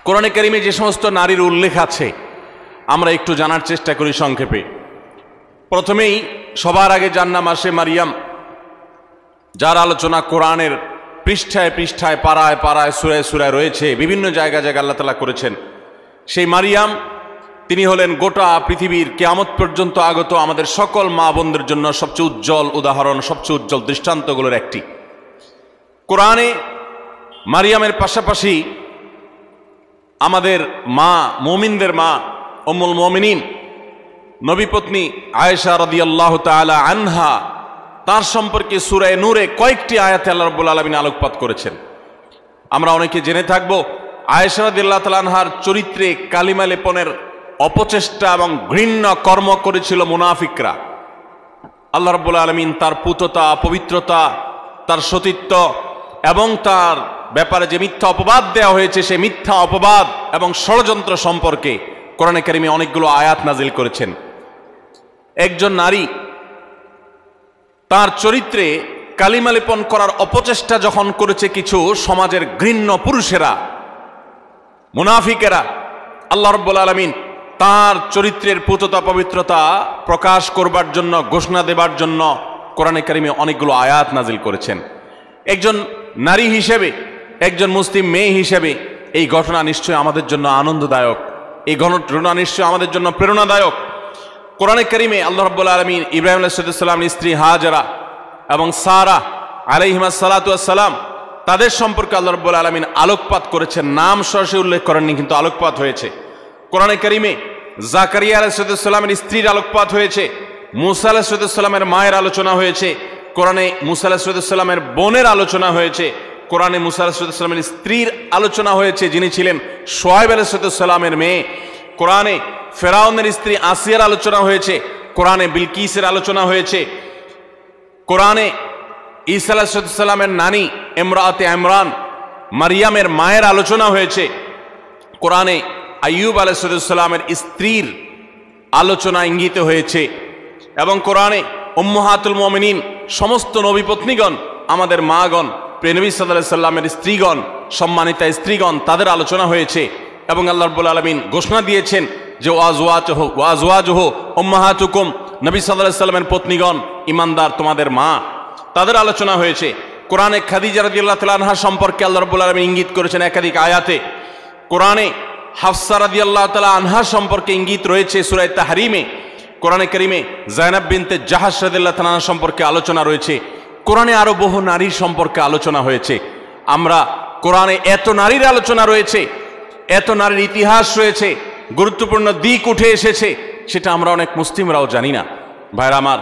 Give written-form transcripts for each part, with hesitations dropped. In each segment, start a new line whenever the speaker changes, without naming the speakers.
কোরআনে কারিমে যে সমস্ত নারীর উল্লেখ আছে আমরা একটু জানার চেষ্টা করি সংক্ষেপে। প্রথমেই সবার আগে যার নাম আসে মারিয়াম, যার আলোচনা কোরআনের পৃষ্ঠায় পৃষ্ঠায় পাড়ায় পাড়ায় সূরায় সূরায় রয়েছে, বিভিন্ন জায়গায় জায়গায় আল্লাহ তাআলা করেছেন। সেই মারিয়াম তিনি হলেন গোটা পৃথিবীর কিয়ামত পর্যন্ত আগত আমাদের সকল মা বোনদের জন্য সবচেয়ে উজ্জ্বল উদাহরণ, সবচেয়ে উজ্জ্বল দৃষ্টান্তগুলোর একটি। কোরআনে মারিয়ামের পাশাপাশি আমাদের মা, মুমিনদের মা উম্মুল মুমিনিন নবীপত্নী আয়েশা রাদিয়াল্লাহু তাআলা আনহা, তার সম্পর্কে সূরা নূরে কয়েকটি আয়াতে আল্লাহ রাব্বুল আলামিন আলোকপাত করেছেন। আমরা অনেকে জেনে থাকব আয়েশা রাদিয়াল্লাহু তাআলা আনহার চরিত্রে কালিমা লেপনের অপচেষ্টা এবং ঘৃণ্য কর্ম করেছিল মুনাফিকরা। আল্লাহ রাব্বুল আলামিন তার পুততা, পবিত্রতা, তার সতীত্ব এবং তার ব্যাপারে যে মিথ্যা অপবাদ দেওয়া হয়েছে সেই মিথ্যা অপবাদ এবং ষড়যন্ত্র সম্পর্কে কোরআনে কারিমে অনেকগুলো আয়াত নাজিল করেছেন। একজন নারী তার চরিত্রে কালিমা লেপন করার অপচেষ্টা যখন করেছে কিছু সমাজের ঘৃণ্য পুরুষেরা, মুনাফিকেরা, আল্লাহ রাব্বুল আলামিন তার চরিত্রের পুততা পবিত্রতা প্রকাশ করবার জন্য, ঘোষণা দেবার জন্য কোরআনে কারিমে অনেকগুলো আয়াত নাজিল করেছেন। একজন নারী হিসেবে, একজন মুসলিম মেয়ে হিসেবে এই ঘটনা নিশ্চয়ই আমাদের জন্য আনন্দদায়ক, এই ঘটনা নিশ্চয়ই আমাদের জন্য প্রেরণাদায়ক। কোরআনে কারিমে আল্লাহ রাব্বুল আলামিন ইব্রাহিম আলাইহিস সালামের স্ত্রী হাজরা এবং সারা আলাইহিমা সালাতু ওয়াস সালাম তাদের সম্পর্কে আল্লাহ রাব্বুল আলামিন আলোকপাত করেছেন। নাম সরাসরি উল্লেখ করেননি, কিন্তু আলোকপাত হয়েছে। কোরআনে কারিমে জাকারিয়া আলাইহিস সালামের স্ত্রীর আলোকপাত হয়েছে, মুসা আলাইহিস সালামের মায়ের আলোচনা হয়েছে, কোরআনে মুসা আলাইহিস সালামের বোনের আলোচনা হয়েছে, কোরআনে মুসা আলাইহিস সালামের স্ত্রীর আলোচনা হয়েছে যিনি ছিলেন শুআয়ব আলাইহিস সালামের মেয়ে, কোরআনে ফেরাউনের স্ত্রী আসিয়ার আলোচনা হয়েছে, কোরআনে বিলকিসের আলোচনা হয়েছে, কোরআনে ঈসা আলাইহিস সালামের নানী ইমরাতে ইমরান মারিয়ামের মায়ের আলোচনা হয়েছে, কোরআনে আইয়ুব আলাইহিস সালামের স্ত্রীর আলোচনা ইঙ্গিত হয়েছে, এবং কোরআনে উম্মাহাতুল মুমিনিন সমস্ত নবী পত্নীগণ, আমাদের মাগণ, প্রিয় নবী সাল্লাল্লাহু আলাইহি সাল্লামের স্ত্রীগণ, সম্মানিতা স্ত্রীগণ, তাদের আলোচনা হয়েছে। এবং আল্লাহ রাব্বুল আলামিন ঘোষণা দিয়েছেন যে ওয়াজওয়াজুহু উম্মাহাতুকুম, নবী সাল্লাল্লাহু আলাইহি সাল্লামের পত্নীগণ ঈমানদার তোমাদের মা, তাদের আলোচনা হয়েছে। কোরআনে খাদিজা রাদিয়াল্লাহু তাআলা আনহা সম্পর্কে আল্লাহ রাব্বুল আলামিন ইঙ্গিত করেছেন একাধিক আয়াতে। কোরআনে হাফসা রাদিয়াল্লাহু তাআলা আনহা সম্পর্কে ইঙ্গিত রয়েছে সূরা তাহরিমে। কোরআনে কারিমে যায়েনাব বিনতে জাহাশ রাদিয়াল্লাহু তাআলা আনহা সম্পর্কে আলোচনা রয়েছে। কোরআনে আরো বহু নারীর সম্পর্কে আলোচনা হয়েছে। আমরা কোরআনে এত নারীর আলোচনা রয়েছে, এত নারীর ইতিহাস রয়েছে, গুরুত্বপূর্ণ দিক উঠে এসেছে, সেটা আমরা অনেক মুসলিমরাও জানি না। ভাইরা আমার,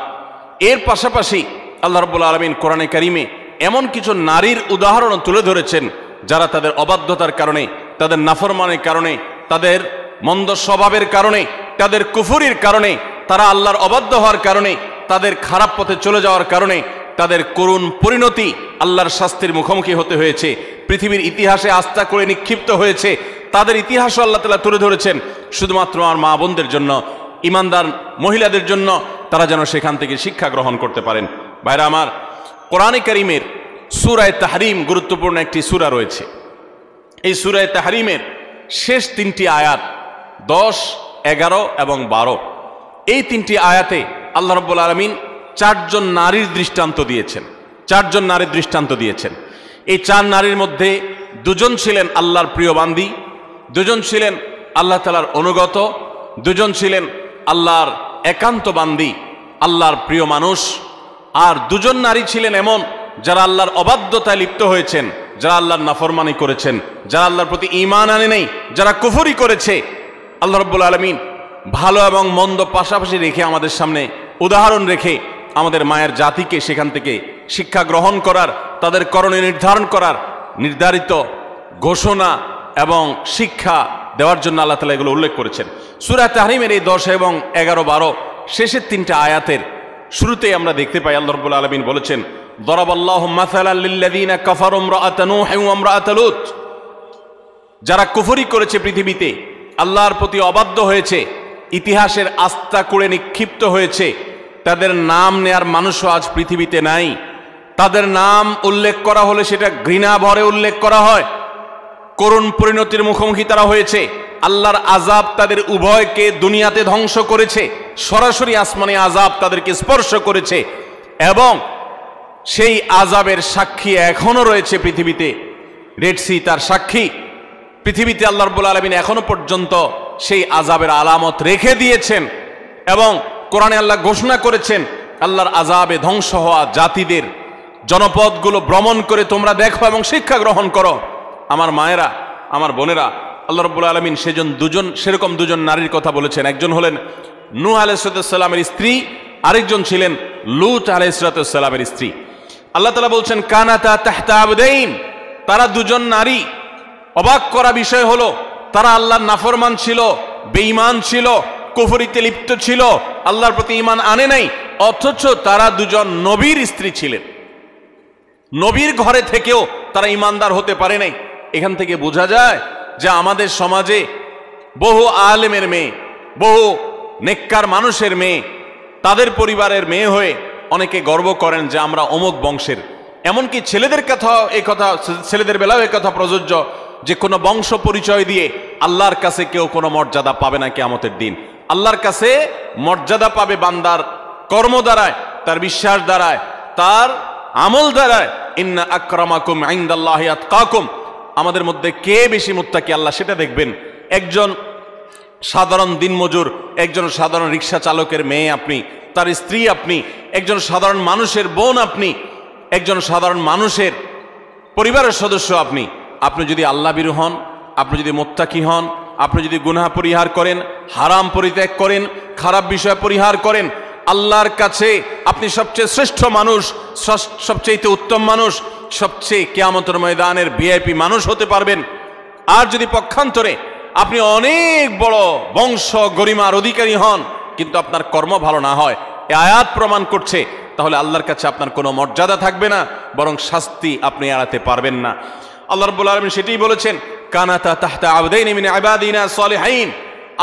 এর পাশাপাশি আল্লাহ রাব্বুল আলামিন কোরআনে কারিমে এমন কিছু নারীর উদাহরণ তুলে ধরেছেন যারা তাদের অবাধ্যতার কারণে, তাদের নাফরমানের কারণে, তাদের মন্দ স্বভাবের কারণে, তাদের কুফরির কারণে, তারা আল্লাহর অবাধ্য হওয়ার কারণে, তাদের খারাপ পথে চলে যাওয়ার কারণে তাদের করুণ পরিণতি আল্লাহর শাস্তির মুখোমুখি হতে হয়েছে, পৃথিবীর ইতিহাসে আস্থা করে নিক্ষিপ্ত হয়েছে। তাদের ইতিহাসও আল্লাহ তাআলা তুলে ধরেছেন শুধুমাত্র আমার মা বোনদের জন্য, ইমানদার মহিলাদের জন্য, তারা যেন সেখান থেকে শিক্ষা গ্রহণ করতে পারেন। ভাইরা আমার, কোরআনে কারিমের সূরা তাহরিম গুরুত্বপূর্ণ একটি সূরা রয়েছে। এই সূরা তাহরিমের শেষ তিনটি আয়াত 10, 11 এবং 12, এই তিনটি আয়াতে আল্লাহ রাব্বুল আলামিন চারজন নারীর দৃষ্টান্ত দিয়েছেন। চারজন নারীর দৃষ্টান্ত দিয়েছেন। এই চার নারীর মধ্যে দুজন ছিলেন আল্লাহর প্রিয় বান্দী, দুজন ছিলেন আল্লাহ তাআলার অনুগত, দুজন ছিলেন আল্লাহর একান্ত বান্দী, আল্লাহর প্রিয় মানুষ, আর দুজন নারী ছিলেন এমন যারা আল্লাহর অবাধ্যতায় লিপ্ত হয়েছেন, যারা আল্লাহর নাফরমানি করেছেন, যারা আল্লাহর প্রতি ঈমান আনে নাই, যারা কুফরি করেছে। আল্লাহ রাব্বুল আলামিন ভালো এবং মন্দ পাশাপাশি রেখে আমাদের সামনে উদাহরণ রেখে আমাদের মায়ের জাতিকে সেখান থেকে শিক্ষা গ্রহণ করার, তাদের করণীয় নির্ধারণ করার নির্ধারিত ঘোষণা এবং শিক্ষা দেওয়ার জন্য আল্লাহ তাআলা এগুলো উল্লেখ করেছেন। সূরা তাহরিমের এই 10 এবং 11, 12 শেষের তিনটা আয়াতের শুরুতেই আমরা দেখতে পাই আল্লাহ রাব্বুল আলামিন বলেছেন, দরাবাল্লাহু মাসালাল লিল্লাযীনা কাফারু ইমরাআতা নূহ ওয়া ইমরাআতা লূত, যারা কুফরি করেছে, পৃথিবীতে আল্লাহর প্রতি অবাধ্য হয়েছে, ইতিহাসের আস্থা করে নিক্ষিপ্ত হয়েছে, তাদের নাম নেয়ার মানুষও আজ পৃথিবীতে নাই। তাদের নাম উল্লেখ করা হলে সেটা ঘৃণা ভরে উল্লেখ করা হয়। করুণ পরিণতির মুখোমুখি তারা হয়েছে। আল্লাহর আযাব তাদের উভয়কে দুনিয়াতে ধ্বংস করেছে, সরাসরি আসমানে আযাব তাদেরকে স্পর্শ করেছে, এবং সেই আযাবের সাক্ষী এখনো রয়েছে পৃথিবীতে। রেড সি তার সাক্ষী। পৃথিবীতে আল্লাহ রাব্বুল আলামিন এখনো পর্যন্ত সেই আযাবের আলামত রেখে দিয়েছেন, এবং কোরআনে আল্লাহ ঘোষণা করেছেন আল্লাহর আযাবে ধ্বংস হওয়া জাতিদের জনপদগুলো ভ্রমণ করে তোমরা দেখো এবং শিক্ষা গ্রহণ করো। আমার মায়েরা, আমার বোনেরা, আল্লাহ রাব্বুল আলামিন সেরকম দুজন নারীর কথা বলেছেন। একজন হলেন নূহ আলাইহিস সালামের স্ত্রী, আরেকজন ছিলেন লূত আলাইহিস সালামের স্ত্রী। আল্লাহ তাআলা বলছেন কানাতা তাহতা আবদাইন, তারা দুজন নারী। অবাক করা বিষয় হলো তারা আল্লাহর নাফরমান ছিল, বেঈমান ছিল, কুফরিতে লিপ্ত ছিল, আল্লাহর প্রতি ঈমান আনে নাই, অথচ তারা দুজন নবীর স্ত্রী ছিলেন। নবীর ঘরে থেকেও তারা ঈমানদার হতে পারে নাই। এখান থেকে বোঝা যায় যে আমাদের সমাজে বহু আলেমের মেয়ে, বহু নেককার মানুষের মেয়ে, তাদের পরিবারের মেয়ে হয়ে অনেকে গর্ব করেন যে আমরা অমুক বংশের। এমনকি ছেলেদের বেলাও এ কথা প্রযোজ্য যে কোনো বংশ পরিচয় দিয়ে আল্লাহর কাছে কেউ কোনো মর্যাদা পাবে না কিয়ামতের দিন। আল্লাহর কাছে মর্যাদা পাবে বান্দার কর্ম দ্বারায়, তার বিশ্বাস দ্বারায়, তার আমল দ্বারায়। ইন্না আকরামাকুম ইনদাল্লাহি আতকাকুম, আমাদের মধ্যে কে বেশি মুত্তাকি আল্লাহ সেটা দেখবেন। একজন সাধারণ দিনমজুর, একজন সাধারণ রিক্সা চালকের মেয়ে আপনি, তার স্ত্রী আপনি, একজন সাধারণ মানুষের বোন আপনি, একজন সাধারণ মানুষের পরিবারের সদস্য আপনি। আপনি যদি আল্লাহ ভীরু হন, আপনি যদি মুত্তাকি হন, আপনি যদি গুনাহ পরিহার করেন, হারাম পরিত্যাগ করেন, খারাপ বিষয় পরিহার করেন, আল্লাহর কাছে আপনি সবচেয়ে শ্রেষ্ঠ মানুষ, সবচেয়ে উত্তম মানুষ, সবচেয়ে কিয়ামতের ময়দানের ভিআইপি মানুষ হতে পারবেন। আর যদি পক্ষান্তরে আপনি অনেক বড় বংশ গরিমার অধিকারী হন, কিন্তু আপনার কর্ম ভালো না হয়, এ আয়াত প্রমাণ করছে, তাহলে আল্লাহর কাছে আপনার কোনো মর্যাদা থাকবে না, বরং শাস্তি আপনি এড়াতে পারবেন না। আল্লাহ রাব্বুল আলামিন সেটাই বলেছেন কানাতা তাহতা আবদাইন মিন ইবাদিনা সালিহিন,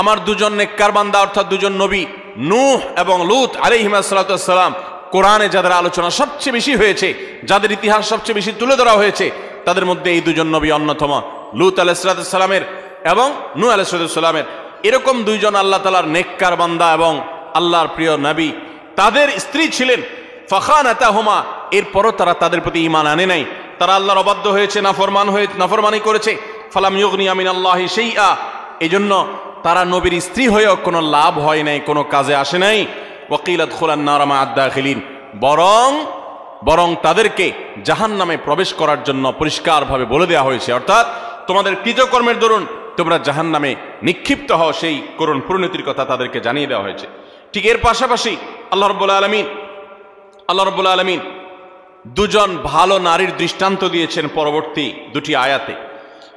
আমার দুজন নেককার বান্দা অর্থাৎ দুজন নবী নূহ এবং লূত আলাইহিস সালাম, কোরআনে যাদের আলোচনা সবচেয়ে বেশি হয়েছে, যাদের ইতিহাস সবচেয়ে বেশি তুলে ধরা হয়েছে, তাদের মধ্যে এই দুজন নবী অন্যতম। লূত আলাইহিস সালামের এবং নূহ আলাইহিস সালামের এরকম দুইজন আল্লাহ তাআলার নেককার বান্দা এবং আল্লাহর প্রিয় নবী, তাদের স্ত্রী ছিলেন ফাখানাতাহুমা, এরপরও তারা তাদের প্রতি ঈমান আনে নাই, তারা আল্লাহর অবাধ্য হয়েছে, নাফরমানি করেছে। ফালাম ইউগনিয়া মিনাল্লাহি শাইআ, এজন্য তারা নবীর স্ত্রী হয়েও কোনো লাভ হয় নাই, কোনো কাজে আসে নাই। ওয়াকিলা দুখুলান নার মা আদ-দাখিলিন, বরং তাদেরকে জাহান্নামে প্রবেশ করার জন্য পরিষ্কারভাবে বলে দেওয়া হয়েছে, অর্থাৎ তোমাদের কৃতকর্মের দরুন তোমরা জাহান্নামে নিক্ষিপ্ত হও, সেই করুণ পরিণতির কথা তাদেরকে জানিয়ে দেওয়া হয়েছে। ঠিক এর পাশাপাশি আল্লাহ রাব্বুল আলামিন দুজন ভালো নারীর দৃষ্টান্ত দিয়েছেন পরবর্তী দুটি আয়াতে।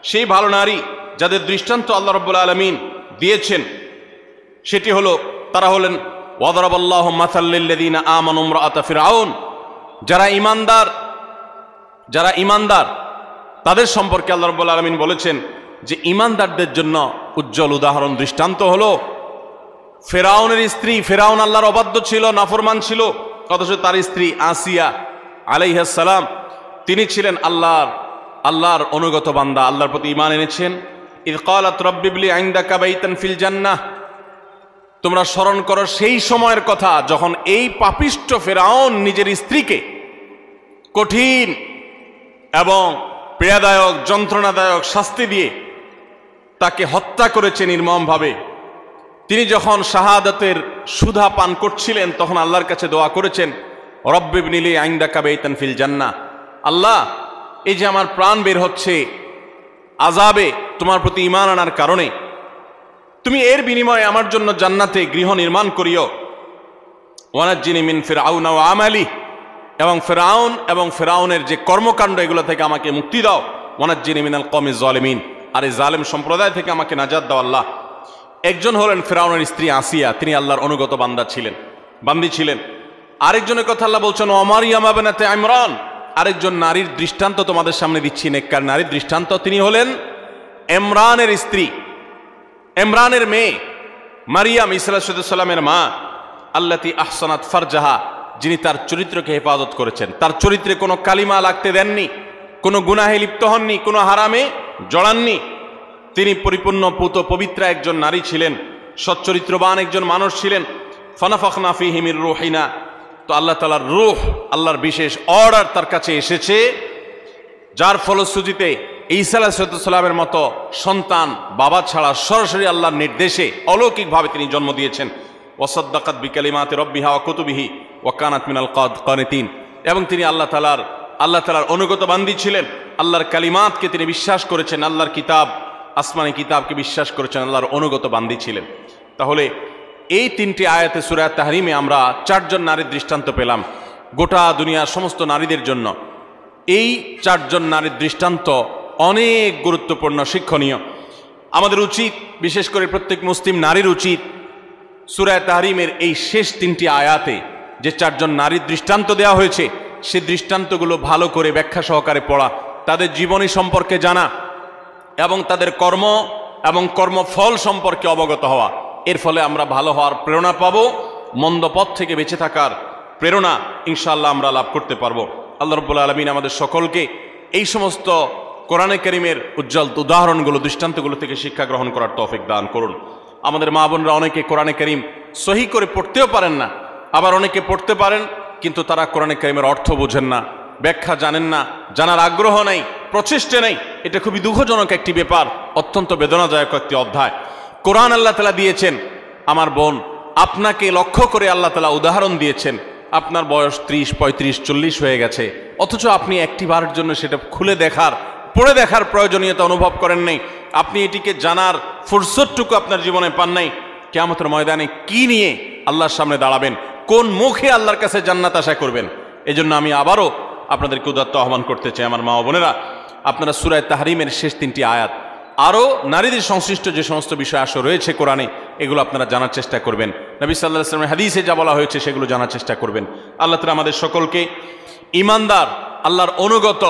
সেই ভালো নারী যাদের দৃষ্টান্ত আল্লাহ রাব্বুল আলামিন দিয়েছেন সেটি হলো, তারা হলেন ওয়াদরাবাল্লাহু মাসাল লিল্লাযিনা আমানু ইমরাআতা ফিরআউন, যারা ঈমানদার তাদের সম্পর্কে আল্লাহ রাব্বুল আলামিন বলেছেন যে ঈমানদারদের জন্য উজ্জ্বল উদাহরণ দৃষ্টান্ত হলো ফেরাউনের স্ত্রী। ফেরাউন আল্লাহর অবাধ্য ছিল, নাফরমান ছিল, অথচ তার স্ত্রী আসিয়া আলাইহিস সালাম তিনি ছিলেন আল্লাহর অনুগত বান্দা, আল্লাহর প্রতি ঈমান এনেছেন। ইয ক্বালাত রাব্বি ইবলি ইনদাকা বাইতান ফিল জান্নাহ, তোমরা স্মরণ করো সেই সময়ের কথা যখন এই পাপিষ্ঠ ফেরাউন নিজের স্ত্রীকে কঠিন এবং পীড়াদায়ক যন্ত্রণাদায়ক শাস্তি দিয়ে তাকে হত্যা করেছে নির্মমভাবে। তিনি যখন শাহাদাতের সুধা পান করছিলেন তখন আল্লাহর কাছে দোয়া করেছেন রব্বি ইবনি লি ইনদাকা বাইতান ফিল জান্নাহ, আল্লাহ এই যে আমার প্রাণ বের হচ্ছে আযাবে তোমার প্রতি ঈমান আনার কারণে, তুমি এর বিনিময়ে আমার জন্য জান্নাতে গৃহ নির্মাণ করিও। ওয়ানাজ্জিনি মিন ফিরআউনা ওয়া আমালি, এবং ফেরাউনের যে কর্মকাণ্ড এগুলো থেকে আমাকে মুক্তি দাও। ওয়ানাজ্জিনি মিনাল কওমিজ জালিমিন, আর এই জালেম সম্প্রদায় থেকে আমাকে নাজাত দাও আল্লাহ। একজন হলেন ফেরাউনের স্ত্রী আসিয়া, তিনি আল্লাহর অনুগত বান্দি ছিলেন। আরেকজনের কথা আল্লাহ বলছেন মারইয়াম বিনতে ইমরান, আরেকজন নারীর দৃষ্টান্ত তোমাদের সামনে দিচ্ছি, নেককার নারীর দৃষ্টান্ত। তিনি হলেন ইমরানের স্ত্রী, ইমরানের মেয়ে মারিয়াম ঈসা আলাইহিস সালামের মা, আল্লাতী আহসানাত ফারজাহা, যিনি তার চরিত্রকে হেফাজত করেছেন, তার চরিত্রে কোনো কালিমা লাগতে দেননি, কোনো গুনাহে লিপ্ত হননি, কোনো হারামে জড়াননি। তিনি পরিপূর্ণ পুত পবিত্রা একজন নারী ছিলেন, সচ্চরিত্রবান একজন মানুষ ছিলেন। ফানাফাখনা ফীহি মির রূহিনা, তো আল্লাহ তাআলার রূহ, আল্লাহর বিশেষ অর্ডার তার কাছে এসেছে, যার ফলশ্রুতিতে ঈসা আলাইহিস সালামের মতো সন্তান বাবা ছাড়া সরাসরি আল্লাহর নির্দেশে অলৌকিকভাবে তিনি জন্ম দিয়েছেন। ওয়াসাদ্দাকাত বিকালিমাতি রাব্বিহা ওয়া কুতুবিহি ওয়া কানাত মিনাল কানিতিন, এবং তিনি আল্লাহ তাআলার অনুগত বান্দী ছিলেন। আল্লাহর কালিমাতকে তিনি বিশ্বাস করেছেন, আল্লাহর কিতাব, আসমানি কিতাবকে বিশ্বাস করেছেন, আল্লাহর অনুগত বান্দী ছিলেন। তাহলে এই তিনটি আয়াতে সূরা তাহরিমে আমরা 4 জন নারীর দৃষ্টান্ত পেলাম গোটা দুনিয়ার সমস্ত নারীদের জন্য। এই 4 জন নারীর দৃষ্টান্ত অনেক গুরুত্বপূর্ণ, শিক্ষণীয়। আমাদের উচিত, বিশেষ করে প্রত্যেক মুসলিম নারীর উচিত, সূরা তাহরিমের এই শেষ 3টি আয়াতে যে 4 জন নারীর দৃষ্টান্ত দেওয়া হয়েছে, সেই দৃষ্টান্তগুলো ভালো করে ব্যাখ্যা সহকারে পড়া, তাদের জীবনী সম্পর্কে জানা এবং তাদের কর্ম এবং কর্মফল সম্পর্কে অবগত হওয়া। এর ফলে আমরা ভালো হওয়ার প্রেরণা পাবো, মন্দ পথ থেকে বেঁচে থাকার প্রেরণা ইনশাআল্লাহ আমরা লাভ করতে পারবো। আল্লাহ রাব্বুল আলামিন আমাদের সকলকে এই সমস্ত কোরআনে কারীমের উজ্জ্বল উদাহরণগুলো, দৃষ্টান্তগুলো থেকে শিক্ষা গ্রহণ করার তৌফিক দান করুন। আমাদের মা বোনরা অনেকে কোরআনে কারীম সহি করে পড়তেও পারেন না, আবার অনেকে পড়তে পারেন কিন্তু তারা কোরআনে কারীমের অর্থ বোঝেন না, ব্যাখ্যা জানেন না, জানার আগ্রহ নেই, প্রচেষ্টা নেই। এটা খুবই দুঃখজনক একটি ব্যাপার, অত্যন্ত বেদনাদায়ক একটি অধ্যায়। কোরআন আল্লাহ তাআলা দিয়েছেন, আমার বোন, আপনাকে লক্ষ্য করে আল্লাহ তাআলা উদাহরণ দিয়েছেন। আপনার বয়স 30, 35, 40 হয়ে গেছে, অথচ আপনি একটি বারের জন্য সেটা খুলে দেখার, পড়ে দেখার প্রয়োজনীয়তা অনুভব করেন নাই। আপনি এটিকে জানার ফুরসতটুকু আপনার জীবনে পান নাই। কিয়ামতের ময়দানে কি নিয়ে আল্লাহর সামনে দাঁড়াবেন, কোন মুখে আল্লাহর কাছে জান্নাত আশা করবেন? এজন্য আমি আবারও আপনাদেরকে উদাত্ত আহ্বান করতে চাই, আমার মা ও বোনেরা, আপনারা সূরা তাহরিমের শেষ 3টি আয়াত, আরও নারীদের সংশ্লিষ্ট যে সমস্ত বিষয় আসো রয়েছে কোরআনে, এগুলো আপনারা জানার চেষ্টা করবেন। নবী সাল্লাল্লাহু আলাইহি ওয়াসাল্লামের হাদিসে যা বলা হয়েছে সেগুলো জানার চেষ্টা করবেন। আল্লাহ তাআলা আমাদের সকলকে ঈমানদার, আল্লাহর অনুগত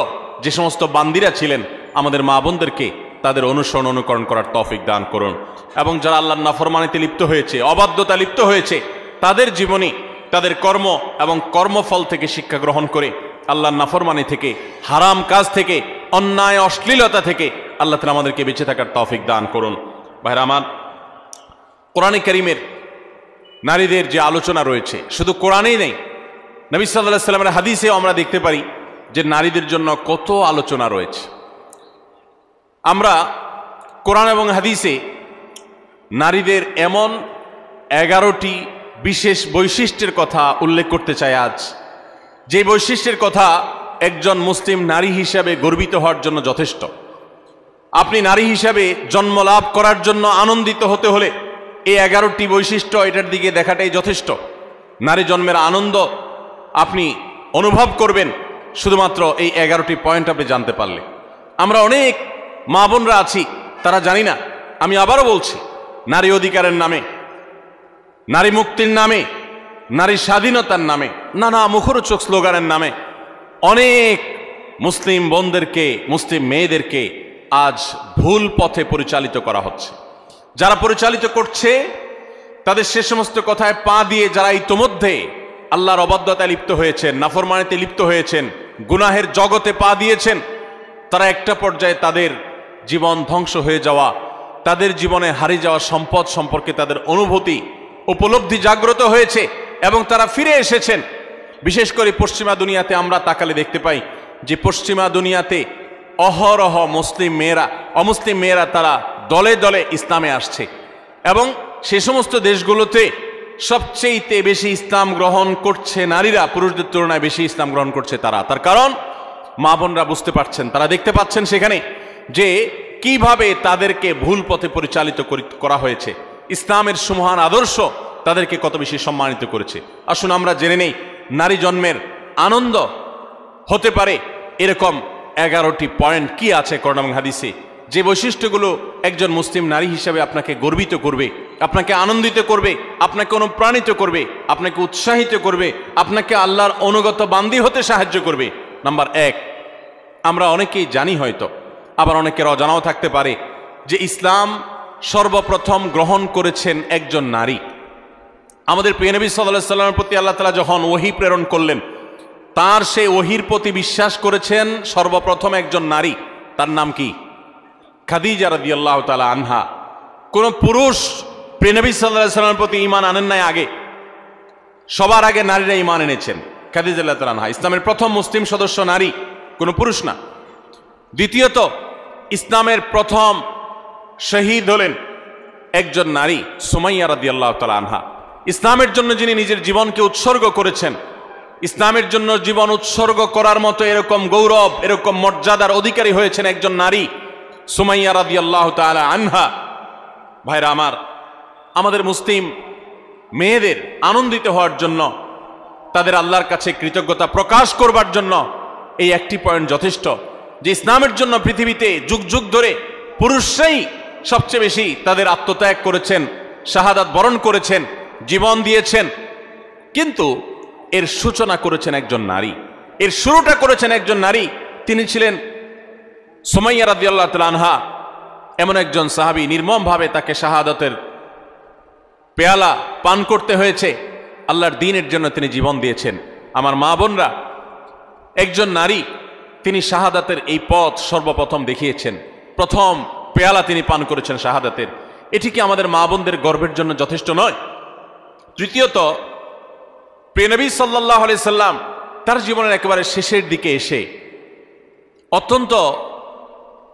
যে সমস্ত বান্দিরা ছিলেন, আমাদের মা বোনদেরকে তাদের অনুসরণ অনুকরণ করার তৌফিক দান করুন। এবং যারা আল্লাহর নাফরমানিতে লিপ্ত হয়েছে, অবাধ্যতা লিপ্ত হয়েছে, তাদের জীবনী, তাদের কর্ম এবং কর্মফল থেকে শিক্ষা গ্রহণ করে আল্লাহর নাফরমানি থেকে, হারাম কাজ থেকে, অন্যায় অশ্লীলতা থেকে আল্লাহ তাআলা আমাদেরকে বেঁচে থাকার তৌফিক দান করুন। ভাইরা আমার, কোরআনে কারীমের নারীদের যে আলোচনা রয়েছে শুধু কোরআনেই নেই, নবী সাল্লাল্লাহু আলাইহি ওয়াসাল্লামের হাদিসেও আমরা দেখতে পারি যে নারীদের জন্য কত আলোচনা রয়েছে। আমরা কোরআন এবং হাদিসে নারীদের এমন 11টি বিশেষ বৈশিষ্ট্যের কথা উল্লেখ করতে চাই আজ, যে বৈশিষ্ট্যের কথা একজন মুসলিম নারী হিসাবে গর্বিত হওয়ার জন্য যথেষ্ট। আপনি নারী হিসাবে জন্ম লাভ করার জন্য আনন্দিত হতে হলে এই 11টি বৈশিষ্ট্য, এটার দিকে দেখাটাই যথেষ্ট। নারী জন্মের আনন্দ আপনি অনুভব করবেন শুধুমাত্র এই 11টি পয়েন্ট আপনি জানতে পারলে। আমরা অনেক মা বোনরা আছি, তারা জানি না। আমি আবারও বলছি, নারী অধিকারের নামে, নারী মুক্তির নামে, নারী স্বাধীনতার নামে, নানা মুখরোচক স্লোগানের নামে অনেক মুসলিম বোনদেরকে, মুসলিম মেয়েদেরকে আজ ভুল পথে পরিচালিত করা হচ্ছে। যারা পরিচালিত করছে তাদের সে সমস্ত কথায় পা দিয়ে যারা ইতোমধ্যে আল্লাহর অবাধ্যতায় লিপ্ত হয়েছেন, নাফরমানিতে লিপ্ত হয়েছেন, গুনাহের জগতে পা দিয়েছেন, তারা একটা পর্যায়ে তাদের জীবন ধ্বংস হয়ে যাওয়া, তাদের জীবনে হারিয়ে যাওয়া সম্পদ সম্পর্কে তাদের অনুভূতি, উপলব্ধি জাগ্রত হয়েছে এবং তারা ফিরে এসেছেন। বিশেষ করে পশ্চিমা দুনিয়াতে আমরা তাকালে দেখতে পাই যে পশ্চিমা দুনিয়াতে অহরহ মুসলিম মেয়েরা, অমুসলিম মেয়েরা তারা দলে দলে ইসলামে আসছে এবং সে সমস্ত দেশগুলোতে সবচেয়ে বেশি ইসলাম গ্রহণ করছে নারীরা, পুরুষদের তুলনায় বেশি ইসলাম গ্রহণ করছে তারা। তার কারণ মা বোনরা বুঝতে পারছেন, তারা দেখতে পাচ্ছেন সেখানে যে কিভাবে তাদেরকে ভুল পথে পরিচালিত করা হয়েছে। ইসলামের সুমহান আদর্শ তাদেরকে কত বেশি সম্মানিত করেছে। আসুন আমরা জেনে নেই নারী জন্মের আনন্দ হতে পারে এরকম 11টি পয়েন্ট কি আছে কোরআন এবং হাদিসে, যে বৈশিষ্ট্যগুলো একজন মুসলিম নারী হিসেবে আপনাকে গর্বিত করবে, আপনাকে আনন্দিত করবে, আপনাকে অনুপ্রাণিত করবে, আপনাকে উৎসাহিত করবে, আপনাকে আল্লাহর অনুগত বান্দী হতে সাহায্য করবে। নাম্বার 1, আমরা অনেকেই জানি হয়তো, আবার অনেকের অজানাও থাকতে পারে যে ইসলাম সর্বপ্রথম গ্রহণ করেছেন একজন নারী। আমাদের প্রিয় নবী সাল্লাল্লাহু আলাইহি ওয়াসাল্লামের প্রতি আল্লাহ তাআলা যখন ওহী প্রেরণ করলেন, তার সেই ওহীর প্রতি বিশ্বাস করেছেন সর্বপ্রথম একজন নারী। তার নাম কি? খাদিজা রাদিয়াল্লাহু তাআলা আনহা। কোন পুরুষ প্রিয় নবী সাল্লাল্লাহু আলাইহি ওয়াসাল্লামের প্রতি ঈমান আনেন নাই আগে, সবার আগে নারীরা ঈমান এনেছেন। খাদিজা রাদিয়াল্লাহু তাআলা আনহা ইসলামের প্রথম মুসলিম সদস্য নারী, কোনো পুরুষ না। দ্বিতীয়ত, ইসলামের প্রথম শহীদ হলেন একজন নারী, সুমাইয়া রাদিয়াল্লাহু তাআলা আনহা। ইসলামের জন্য যিনি নিজের জীবনকে উৎসর্গ করেছেন, ইসলামের জন্য জীবন উৎসর্গ করার মতো এরকম গৌরব, এরকম মর্যাদার অধিকারী হয়েছেন একজন নারী, সুমাইয়া রাদিয়াল্লাহু তাআলা আনহা। ভাইরা আমার, আমাদের মুসলিম মেয়েদের আনন্দিত হওয়ার জন্য, তাদের আল্লাহর কাছে কৃতজ্ঞতা প্রকাশ করবার জন্য এই একটি পয়েন্ট যথেষ্ট, যে ইসলামের জন্য পৃথিবীতে যুগ যুগ ধরে পুরুষরাই সবচেয়ে বেশি তাদের আত্মত্যাগ করেছেন, শাহাদাত বরণ করেছেন, জীবন দিয়েছেন। কিন্তু এর সূচনা করেছেন একজন নারী, এর শুরুটা করেছেন একজন নারী। তিনি ছিলেন সুমাইয়া রাদিয়াল্লাহু তাআলা আনহা, এমন একজন সাহাবী, নির্মমভাবে তাকে শাহাদাতের পেয়ালা পান করতে হয়েছে। আল্লাহর দ্বীনের জন্য তিনি জীবন দিয়েছেন। আমার মা বোনরা, একজন নারী, তিনি শাহাদাতের এই পথ সর্বপ্রথম দেখিয়েছেন, প্রথম পেয়ালা তিনি পান করেছেন শাহাদাতের। এটি কি আমাদের মা বোনদের গর্বের জন্য যথেষ্ট নয়? তৃতীয়ত, প্রিয় নবী সাল্লাল্লাহু আলাইহি সাল্লাম তার জীবনের একেবারে শেষের দিকে এসে অত্যন্ত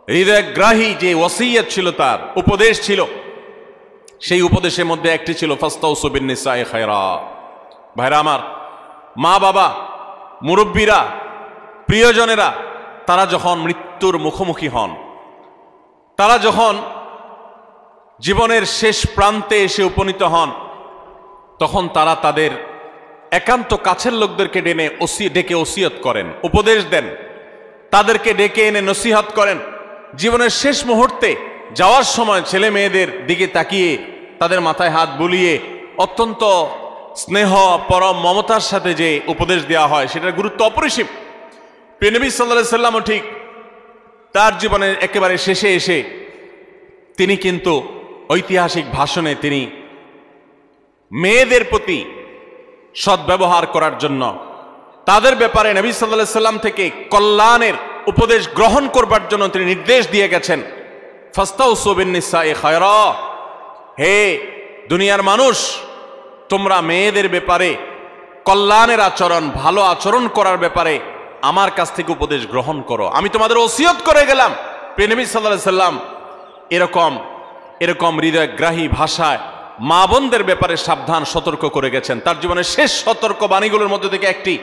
হৃদয়গ্রাহী যে ওসিয়ত ছিল, তার উপদেশ ছিল, সেই উপদেশের মধ্যে একটি ছিল ফাস্তাউসু বিন-নিসাই খায়রা। ভাইরা আমার, মা বাবা, মুরব্বীরা, প্রিয়জনেরা, তারা যখন মৃত্যুর মুখোমুখি হন, তারা যখন জীবনের শেষ প্রান্তে এসে উপনীত হন, তখন তারা তাদের একান্ত কাছের লোকদেরকে ডেকে ওসিয়ত করেন, উপদেশ দেন, তাদেরকে ডেকে এনে নসিহত করেন। জীবনের শেষ মুহূর্তে যাওয়ার সময় ছেলে মেয়েদের দিকে তাকিয়ে তাদের মাথায় হাত বুলিয়ে অত্যন্ত স্নেহ, পরম মমতার সাথে যে উপদেশ দেওয়া হয়, সেটার গুরুত্ব অপরিসীম। প্রিয় নবী সাল্লাল্লাহু আলাইহি সাল্লামও ঠিক তার জীবনের একেবারে শেষে এসে তিনি কিন্তু ঐতিহাসিক ভাষণে তিনি মেয়েদের প্রতি সদ্ব্যবহার করার জন্য, তাদের ব্যাপারে নবী সাল্লাল্লাহু আলাইহি সাল্লাম থেকে কল্যাণের উপদেশ গ্রহণ করবার জন্য তিনি নির্দেশ দিয়ে গেছেন, ফাস্তাউসু বিন-নিসাই খায়রা। হে দুনিয়ার মানুষ, তোমরা মেয়েদের ব্যাপারে কল্যাণের আচরণ, ভালো আচরণ করার ব্যাপারে আমার কাছ থেকে উপদেশ গ্রহণ করো, আমি তোমাদের ওসিয়ত করে গেলাম। প্রিয় নবী সাল্লাল্লাহু আলাইহি সাল্লাম এরকম হৃদয়গ্রাহী ভাষায় মা বোনদের ব্যাপারে সাবধান সতর্ক করে গেছেন। তার জীবনের শেষ সতর্ক বাণীগুলোর মধ্যে থেকে একটি,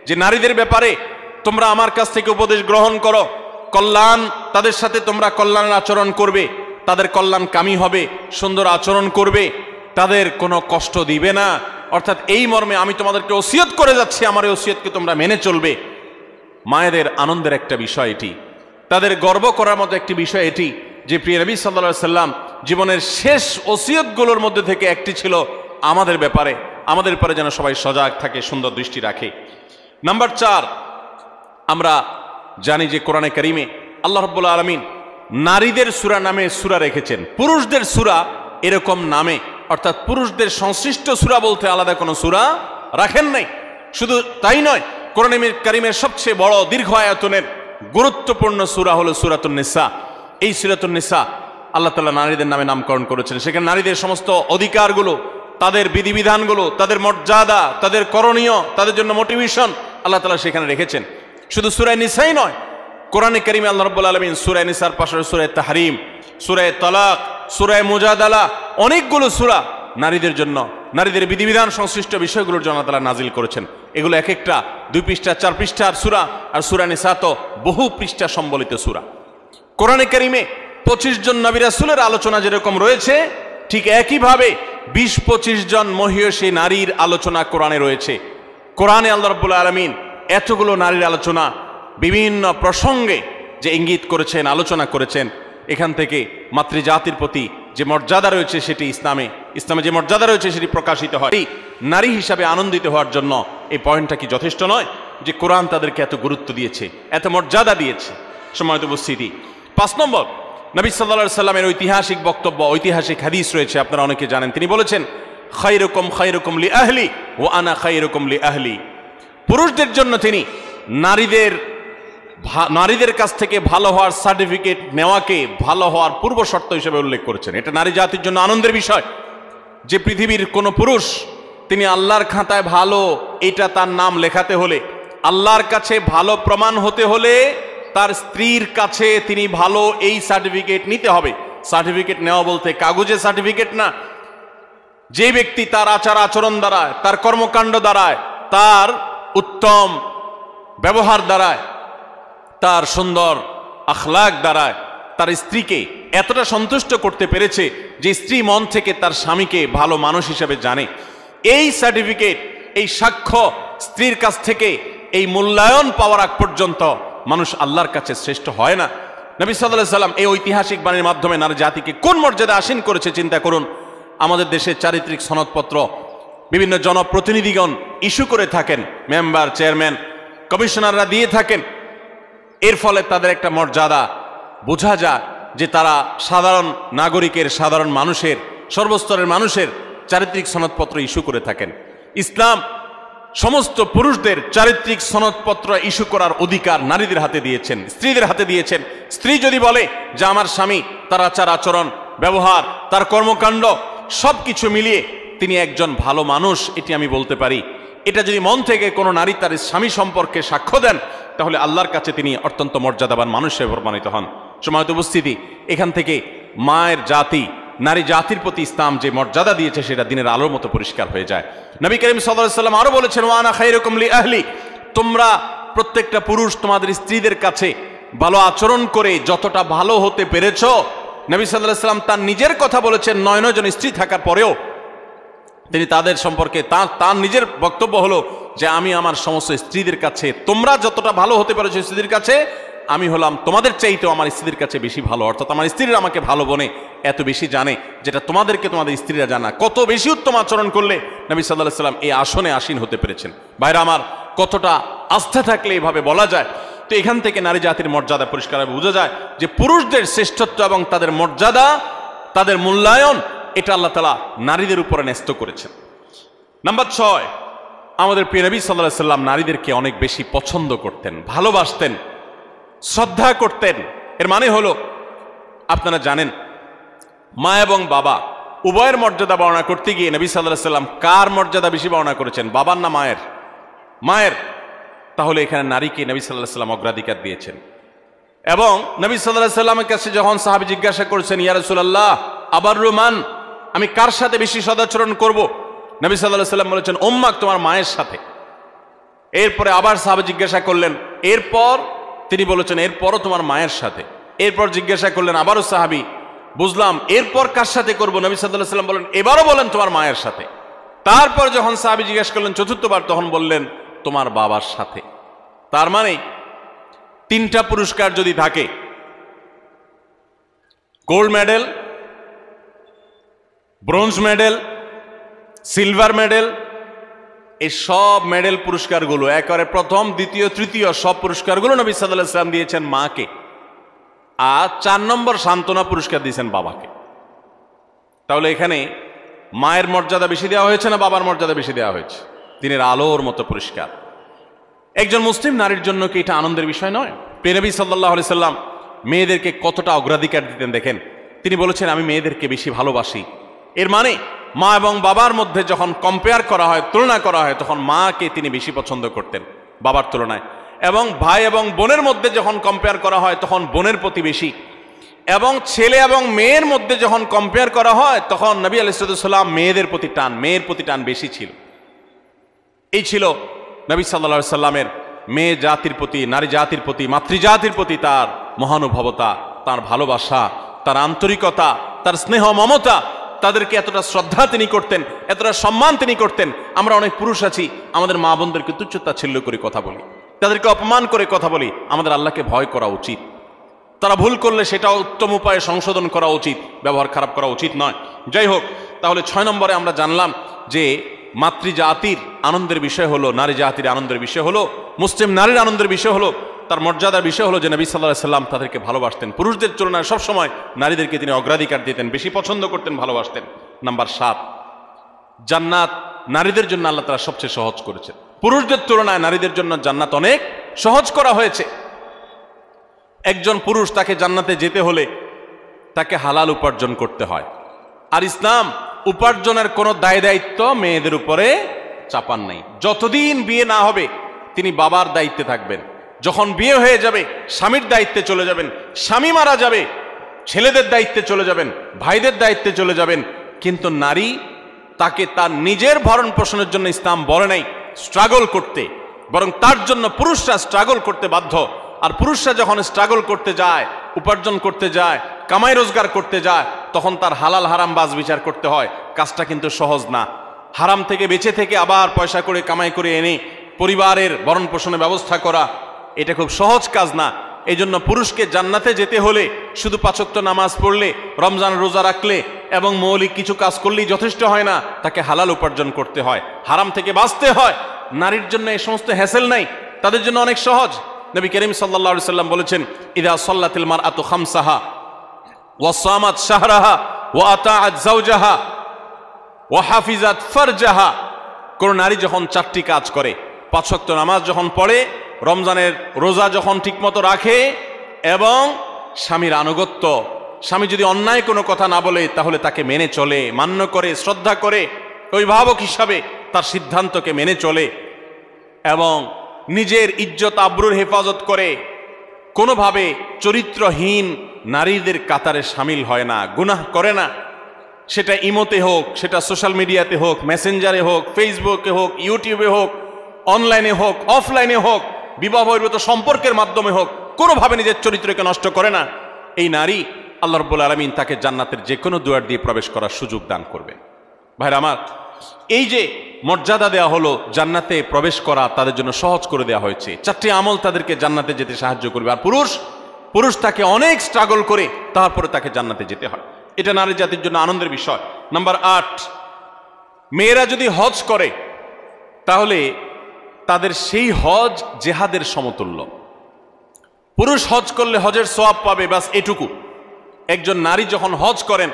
যে নারীদের ব্যাপারে তোমরা আমার কাছ থেকে উপদেশ গ্রহণ করো, কল্যাণ, তাদের সাথে তোমরা কল্যাণের আচরণ করবে, তাদের কল্যাণ কামী হবে, সুন্দর আচরণ করবে, তাদের কোনো কষ্ট দিবে না। অর্থাৎ এই মর্মে আমি তোমাদেরকে ওসিয়ত করে যাচ্ছি, আমার এই ওসিয়তকে তোমরা মেনে চলবে। মায়েদের আনন্দের একটা বিষয় এটি, তাদের গর্ব করার মতো একটি বিষয় এটি, যে প্রিয় নবী সাল্লাল্লাহু আলাইহি সাল্লাম জীবনের শেষ ওসিয়তগুলোর মধ্যে থেকে একটি ছিল আমাদের ব্যাপারে যেন সবাই সজাগ থাকে, সুন্দর দৃষ্টি রাখে। নাম্বার 4, আমরা জানি যে কোরআনে কারিমে আল্লাহ রাব্বুল আলামিন নারীদের সূরা নামে সূরা রেখেছেন, পুরুষদের সূরা এরকম নামে, অর্থাৎ পুরুষদের সংশ্লিষ্ট সূরা বলতে আলাদা কোনো সূরা রাখেন নাই। শুধু তাই নয়, কোরআনে কারিমের সবচেয়ে বড় দীর্ঘ আয়াতনের গুরুত্বপূর্ণ সূরা হলো সূরাতুন নিসা। এই সূরাতুন নিসা আল্লাহ তাআলা নারীদের নামে নামকরণ করেছেন। সেখানে নারীদের সমস্ত অধিকারগুলো, তাদের বিধিবিধানগুলো, তাদের মর্যাদা, তাদের করণীয়, তাদের জন্য মোটিভেশন আল্লাহ তাআলা সেখানে রেখেছেন। শুধু সূরা নিসাই নয়, কোরআনে কারিমে আল্লাহ রাব্বুল আলামিন সূরা নিসার পাশে সূরা তাহরিম, সূরা তালাক, সূরা মুজাদালা, অনেকগুলো সূরা নারীদের জন্য, নারীদের বিধিবিধান সংশ্লিষ্ট বিষয়গুলোর জন্য আল্লাহ তাআলা নাজিল করেছেন। এগুলো এক একটা 2 পৃষ্ঠা 4 পৃষ্ঠার সূরা, আর সূরা নিসা তো বহু পৃষ্ঠা সম্বলিত সূরা। কোরআনে কারিমে 25 জন নবী রাসূলের আলোচনা যেরকম রয়েছে, ঠিক একইভাবে 20-25 জন মহিয়সী নারীর আলোচনা কোরআনে রয়েছে। কোরআনে আল্লাহ রাব্বুল আলামিন এতগুলো নারীর আলোচনা বিভিন্ন প্রসঙ্গে যে ইঙ্গিত করেছেন, আলোচনা করেছেন, এখান থেকে মাতৃজাতির প্রতি যে মর্যাদা রয়েছে সেটি ইসলামে যে মর্যাদা রয়েছে সেটি প্রকাশিত হয়। নারী হিসাবে আনন্দিত হওয়ার জন্য এই পয়েন্টটা কি যথেষ্ট নয়, যে কোরআন তাদেরকে এত গুরুত্ব দিয়েছে, এত মর্যাদা দিয়েছে? সম্মানিত উপস্থিতি, 5 নম্বর, নবী সাল্লাল্লাহু আলাইহি সাল্লামের ঐতিহাসিক বক্তব্য, ঐতিহাসিক হাদিস রয়েছে, আপনারা অনেকে জানেন। তিনি বলেছেন, খায়রুকুম লি আহলি ওয়া আনা খায়রুকুম লি আহলি। পুরুষদের জন্য তিনি নারীদের নারীদের কাছ থেকে ভালো হওয়ার সার্টিফিকেট নেওয়াকে ভালো হওয়ার পূর্ব শর্ত হিসেবে উল্লেখ করেছেন। এটা নারী জাতির জন্য আনন্দের বিষয় যে পৃথিবীর কোনো পুরুষ তিনি আল্লাহর খাতায় ভালো এটা তার নাম লেখাতে হলে, আল্লাহর কাছে ভালো প্রমাণ হতে হলে তার স্ত্রীর কাছে তিনি ভালো এই সার্টিফিকেট নিতে হবে। সার্টিফিকেট নেওয়া বলতে কাগজে সার্টিফিকেট না, যে ব্যক্তি তার আচার আচরণ দ্বারায়, তার কর্মকাণ্ড দ্বারায়, তার উত্তম ব্যবহার দ্বারায়, তার সুন্দর আখলাক দ্বারায় তার স্ত্রীকে এতটা সন্তুষ্ট করতে পেরেছে যে স্ত্রী মন থেকে তার স্বামীকে ভালো মানুষ হিসেবে জানে, এই সার্টিফিকেট, এই সাক্ষ্য স্ত্রীর কাছ থেকে এই মূল্যায়ন পাওয়ার আগ পর্যন্ত মানুষ আল্লাহর কাছে শ্রেষ্ঠ হয় না। নবী সাল্লাল্লাহু আলাইহি সাল্লাম এই ঐতিহাসিক বাণীর মাধ্যমে নারী জাতিকে কোন মর্যাদা আসীন করেছে চিন্তা করুন। আমাদের দেশের চারিত্রিক সনদপত্র বিভিন্ন জনপ্রতিনিধিগণ ইস্যু করে থাকেন, মেম্বার, চেয়ারম্যান, কমিশনাররা দিয়ে থাকেন। এর ফলে তাদের একটা মর্যাদা বোঝা যায় যে তারা সাধারণ নাগরিকের, সাধারণ মানুষের, সর্বস্তরের মানুষের চারিত্রিক সনদপত্র ইস্যু করে থাকেন। ইসলাম সমস্ত পুরুষদের চারিত্রিক সনদপত্র ইস্যু করার অধিকার নারীদের হাতে দিয়েছেন, স্ত্রীদের হাতে দিয়েছেন। স্ত্রী যদি বলে যে আমার স্বামী, তার আচার আচরণ, ব্যবহার, তার কর্মকাণ্ড সবকিছু মিলিয়ে তিনি একজন ভালো মানুষ, এটি আমি বলতে পারি, এটা যদি মন থেকে কোনো নারী তার স্বামী সম্পর্কে সাক্ষ্য দেন, তাহলে আল্লাহর কাছে তিনি অত্যন্ত মর্যাদাবান মানুষ হিসেবে প্রমাণিত হন। সময়ত উপস্থিতি, এখান থেকে মায়ের জাতি, নারী জাতির প্রতি ইসলাম যে মর্যাদা দিয়েছে সেটা দিনের আলোর মতো পরিষ্কার হয়ে যায়। নবী করিম সাল্লাল্লাহু আলাইহি সাল্লাম আরো বলেছেন, ওয়া আনা খায়রুকুম লি আহলি, তোমরা প্রত্যেকটা পুরুষ তোমাদের স্ত্রীদের কাছে ভালো আচরণ করে যতটা ভালো হতে পেরেছো, নবী সাল্লাল্লাহু আলাইহি সাল্লাম তার নিজের কথা বলেছেন। 9 জন স্ত্রী থাকার পরেও তিনি তাদের সম্পর্কে তার নিজের বক্তব্য হলো যে আমি আমার সমস্ত স্ত্রীদের কাছে, তোমরা যতটা ভালো হতে পেরেছো স্ত্রীদের কাছে, আমি হলাম তোমাদের চাইতেও আমার স্ত্রীদের কাছে বেশি ভালো। অর্থাৎ আমার স্ত্রীরা আমাকে ভালো বনে এত বেশি জানে যেটা তোমাদেরকে তোমাদের স্ত্রীরা জানা। কত বেশি উত্তম আচরণ করলে নবী সাল্লাল্লাহু আলাইহি সাল্লাম এই আসনে আসীন হতে পেরেছেন। ভাইরা আমার, কতটা আস্থা থাকলে এভাবে বলা যায়। তো এখান থেকে নারী জাতির মর্যাদা পরিষ্কারভাবে বোঝা যায় যে পুরুষদের শ্রেষ্ঠত্ব এবং তাদের মর্যাদা, তাদের মূল্যায়ন, এটা আল্লাহ তাআলা নারীদের উপরে ন্যস্ত করেছেন। নাম্বার 6, আমাদের প্রিয় নবী সাল্লাল্লাহু আলাইহি সাল্লাম নারীদেরকে অনেক বেশি পছন্দ করতেন, ভালোবাসতেন, শ্রদ্ধা করতেন। এর মানে হলো, আপনারা জানেন মা এবং বাবা উভয়ের মর্যাদা বর্ণনা করতে গিয়ে নবী সাল্লাল্লাহু আলাইহি সাল্লাম কার মর্যাদা বেশি বর্ণনা করেছেন, বাবার না মায়ের? মায়ের। তাহলে এখানে নারীকে নবী সাল্লাল্লাহু আলাইহি সাল্লাম অগ্রাধিকার দিয়েছেন। এবং নবী সাল্লাল্লাহু আলাইহি সাল্লামের কাছে যখন সাহাবী জিজ্ঞাসা করেছেন, ইয়া রাসূলুল্লাহ আবাররু মান, আমি কার সাথে বেশি সদাচরণ করব? নবী সাল্লাল্লাহু আলাইহি সাল্লাম বলেছেন, উম্মাক, তোমার মায়ের সাথে। এরপরে আবার সাহাবী জিজ্ঞাসা করলেন, এরপর তিনি বলেছেন এরপরও তোমার মায়ের সাথে। এরপর জিজ্ঞাসা করলেন আবারও সাহাবী, বুঝলাম, এরপর কার সাথে করব? নবী সাল্লাল্লাহু আলাইহি সাল্লাম বলেন, এবারও বলেন তোমার মায়ের সাথে। তারপর যখন সাহাবী জিজ্ঞাসা করলেন চতুর্থবার, তখন বললেন তোমার বাবার সাথে। তার মানে 3টা পুরস্কার যদি থাকে, gold medal, bronze medal, silver medal, এই সব মেডেল পুরস্কারগুলো একেবারে প্রথম, দ্বিতীয়, তৃতীয় সব পুরস্কারগুলো নবী সাল্লাল্লাহু আলাইহি সাল্লাম দিয়েছেন মাকে। আর 4 নম্বর সান্ত্বনা পুরস্কার দিয়েছেন বাবাকে। তাহলে এখানে মায়ের মর্যাদা বেশি দেওয়া হয়েছে না বাবার মর্যাদা বেশি দেওয়া হয়েছে? দিনের আলোর মতো পুরস্কার। একজন মুসলিম নারীর জন্য কি এটা আনন্দের বিষয় নয়? প্রিয় নবী সাল্লাল্লাহু আলাইহি সাল্লাম মেয়েদেরকে কতটা অগ্রাধিকার দিতেন দেখেন। তিনি বলেছেন, আমি মেয়েদেরকে বেশি ভালোবাসি। এর মানে মা এবং বাবার মধ্যে যখন কম্পেয়ার করা হয়, তুলনা করা হয়, তখন মাকে তিনি বেশি পছন্দ করতেন বাবার তুলনায়। এবং ভাই এবং বোনের মধ্যে যখন কম্পেয়ার করা হয়, তখন বোনের প্রতি বেশি। এবং ছেলে এবং মেয়ের মধ্যে যখন কম্পেয়ার করা হয়, তখন নবী আলাইহিস সালাম মেয়েদের প্রতি টান, মেয়ের প্রতি টান বেশি ছিল। এই ছিল নবী সাল্লাল্লাহু আলাইহি সাল্লামের মেয়ে জাতির প্রতি, নারী জাতির প্রতি, মাতৃজাতির প্রতি তার মহানুভবতা, তার ভালোবাসা, তার আন্তরিকতা, তার স্নেহ মমতা। তাদেরকে এতটা শ্রদ্ধা তিনি করতেন, এতটা সম্মান তিনি করতেন। আমরা অনেক পুরুষ আছি, আমাদের মা বোনদেরকে তুচ্ছতাচ্ছিল্য করে কথা বলি, তাদেরকে অপমান করে কথা বলি। আমাদের আল্লাহকে ভয় করা উচিত। তারা ভুল করলে সেটা উত্তম উপায়ে সংশোধন করা উচিত, ব্যবহার খারাপ করা উচিত নয়। যাই হোক, তাহলে 6 নম্বরে আমরা জানলাম যে মাতৃজাতির আনন্দের বিষয় হলো, নারী জাতির আনন্দের বিষয় হলো, মুসলিম নারীর আনন্দের বিষয় হলো, তার মর্যাদার বিষয় হলো যে নবী সাল্লাল্লাহু আলাইহি সাল্লাম তাদেরকে ভালোবাসতেন। পুরুষদের তুলনায় সবসময় নারীদেরকে তিনি অগ্রাধিকার দিতেন, বেশি পছন্দ করতেন, ভালোবাসতেন। নাম্বার 7, জান্নাত নারীদের জন্য আল্লাহ তাআলা সবচেয়ে সহজ করেছেন। পুরুষদের তুলনায় নারীদের জন্য জান্নাত অনেক সহজ করা হয়েছে। একজন পুরুষ তাকে জান্নাতে যেতে হলে তাকে হালাল উপার্জন করতে হয়। আর ইসলাম উপার্জনের কোনো দায় দায়িত্ব মেয়েদের উপরে চাপান নাই। যতদিন বিয়ে না হবে তিনি বাবার দায়িত্বে থাকবেন। যখন বিয়ে হয়ে যাবে স্বামীর দায়িত্বে চলে যাবেন। স্বামী মারা যাবে ছেলেদের দায়িত্বে চলে যাবেন, ভাইদের দায়িত্বে চলে যাবেন। কিন্তু নারী, তাকে তার নিজের ভরণ পোষণের জন্য ইসলাম বলে নাই স্ট্রাগল করতে, বরং তার জন্য পুরুষরা স্ট্রাগল করতে বাধ্য। আর পুরুষরা যখন স্ট্রাগল করতে যায়, উপার্জন করতে যায়, কামাই রোজগার করতে যায়, তখন তার হালাল হারাম বাজ বিচার করতে হয়। কাজটা কিন্তু সহজ না। হারাম থেকে বেঁচে থেকে আবার পয়সা করে কামাই করে এনে পরিবারের ভরণ পোষণের ব্যবস্থা করা, এটা খুব সহজ কাজ না। এই জন্য পুরুষকে জান্নাতে যেতে হলে শুধু 5 ওয়াক্ত নামাজ পড়লে, রমজান রোজা রাখলে এবং মৌলিক কিছু কাজ করলেই যথেষ্ট হয় না, তাকে হালাল উপার্জন করতে হয়, হারাম থেকে বাঁচতে হয়। নারীর জন্য এই সমস্ত হ্যাসেল নাই, তাদের জন্য অনেক সহজ। নবী করিম সাল্লাল্লাহু আলাইহি সাল্লাম বলেছেন, ইযা সাল্লাতিল মারআতু খামসাহা ওয়া সামাত শাহরাহা ওয়া আতাআত যাওজাহা ওয়া হাফিজাত ফারজাহা। কোন নারী যখন 4টি কাজ করে, 5 ওয়াক্ত নামাজ যখন পড়ে, রমজানের রোজা যখন ঠিকমতো রাখে এবং স্বামীর আনুগত্য, স্বামী যদি অন্যায় কোনো কথা না বলে তাহলে তাকে মেনে চলে, মান্য করে, শ্রদ্ধা করে, অভিভাবক হিসাবে তার সিদ্ধান্তকে মেনে চলে এবং নিজের ইজ্জত আবরুর হেফাজত করে, কোনোভাবে চরিত্রহীন নারীদের কাতারে সামিল হয় না, গুনাহ করে না। সেটা ইমোতে হোক, সেটা সোশ্যাল মিডিয়াতে হোক, মেসেঞ্জারে হোক, ফেসবুকে হোক, ইউটিউবে হোক, অনলাইনে হোক, অফলাইনে হোক, বিবাহ বহির্ভূত সম্পর্কের মাধ্যমে হোক, কোনোভাবে নিজের চরিত্রকে নষ্ট করে না। এই নারী, আল্লাহ রাব্বুল আলামিন তাকে জান্নাতের যে কোনো দুয়ার দিয়ে প্রবেশ করার সুযোগ দান করবেন। ভাইরা আমার, এই যে মর্যাদা দেওয়া হলো, জান্নাতে প্রবেশ করা তাদের জন্য সহজ করে দেওয়া হয়েছে। 4টি আমল তাদেরকে জান্নাতে যেতে সাহায্য করবে। আর পুরুষ তাকে অনেক স্ট্রাগল করে তারপরে তাকে জান্নাতে যেতে হয়। এটা নারী জাতির জন্য আনন্দের বিষয়। নাম্বার 8, মেয়েরা যদি হজ করে তাহলে তাদের সেই হজ জেহাদের সমতুল্য। পুরুষ হজ করলে হজের সওয়াব পাবে, বাস এটুকু। একজন নারী যখন হজ করেন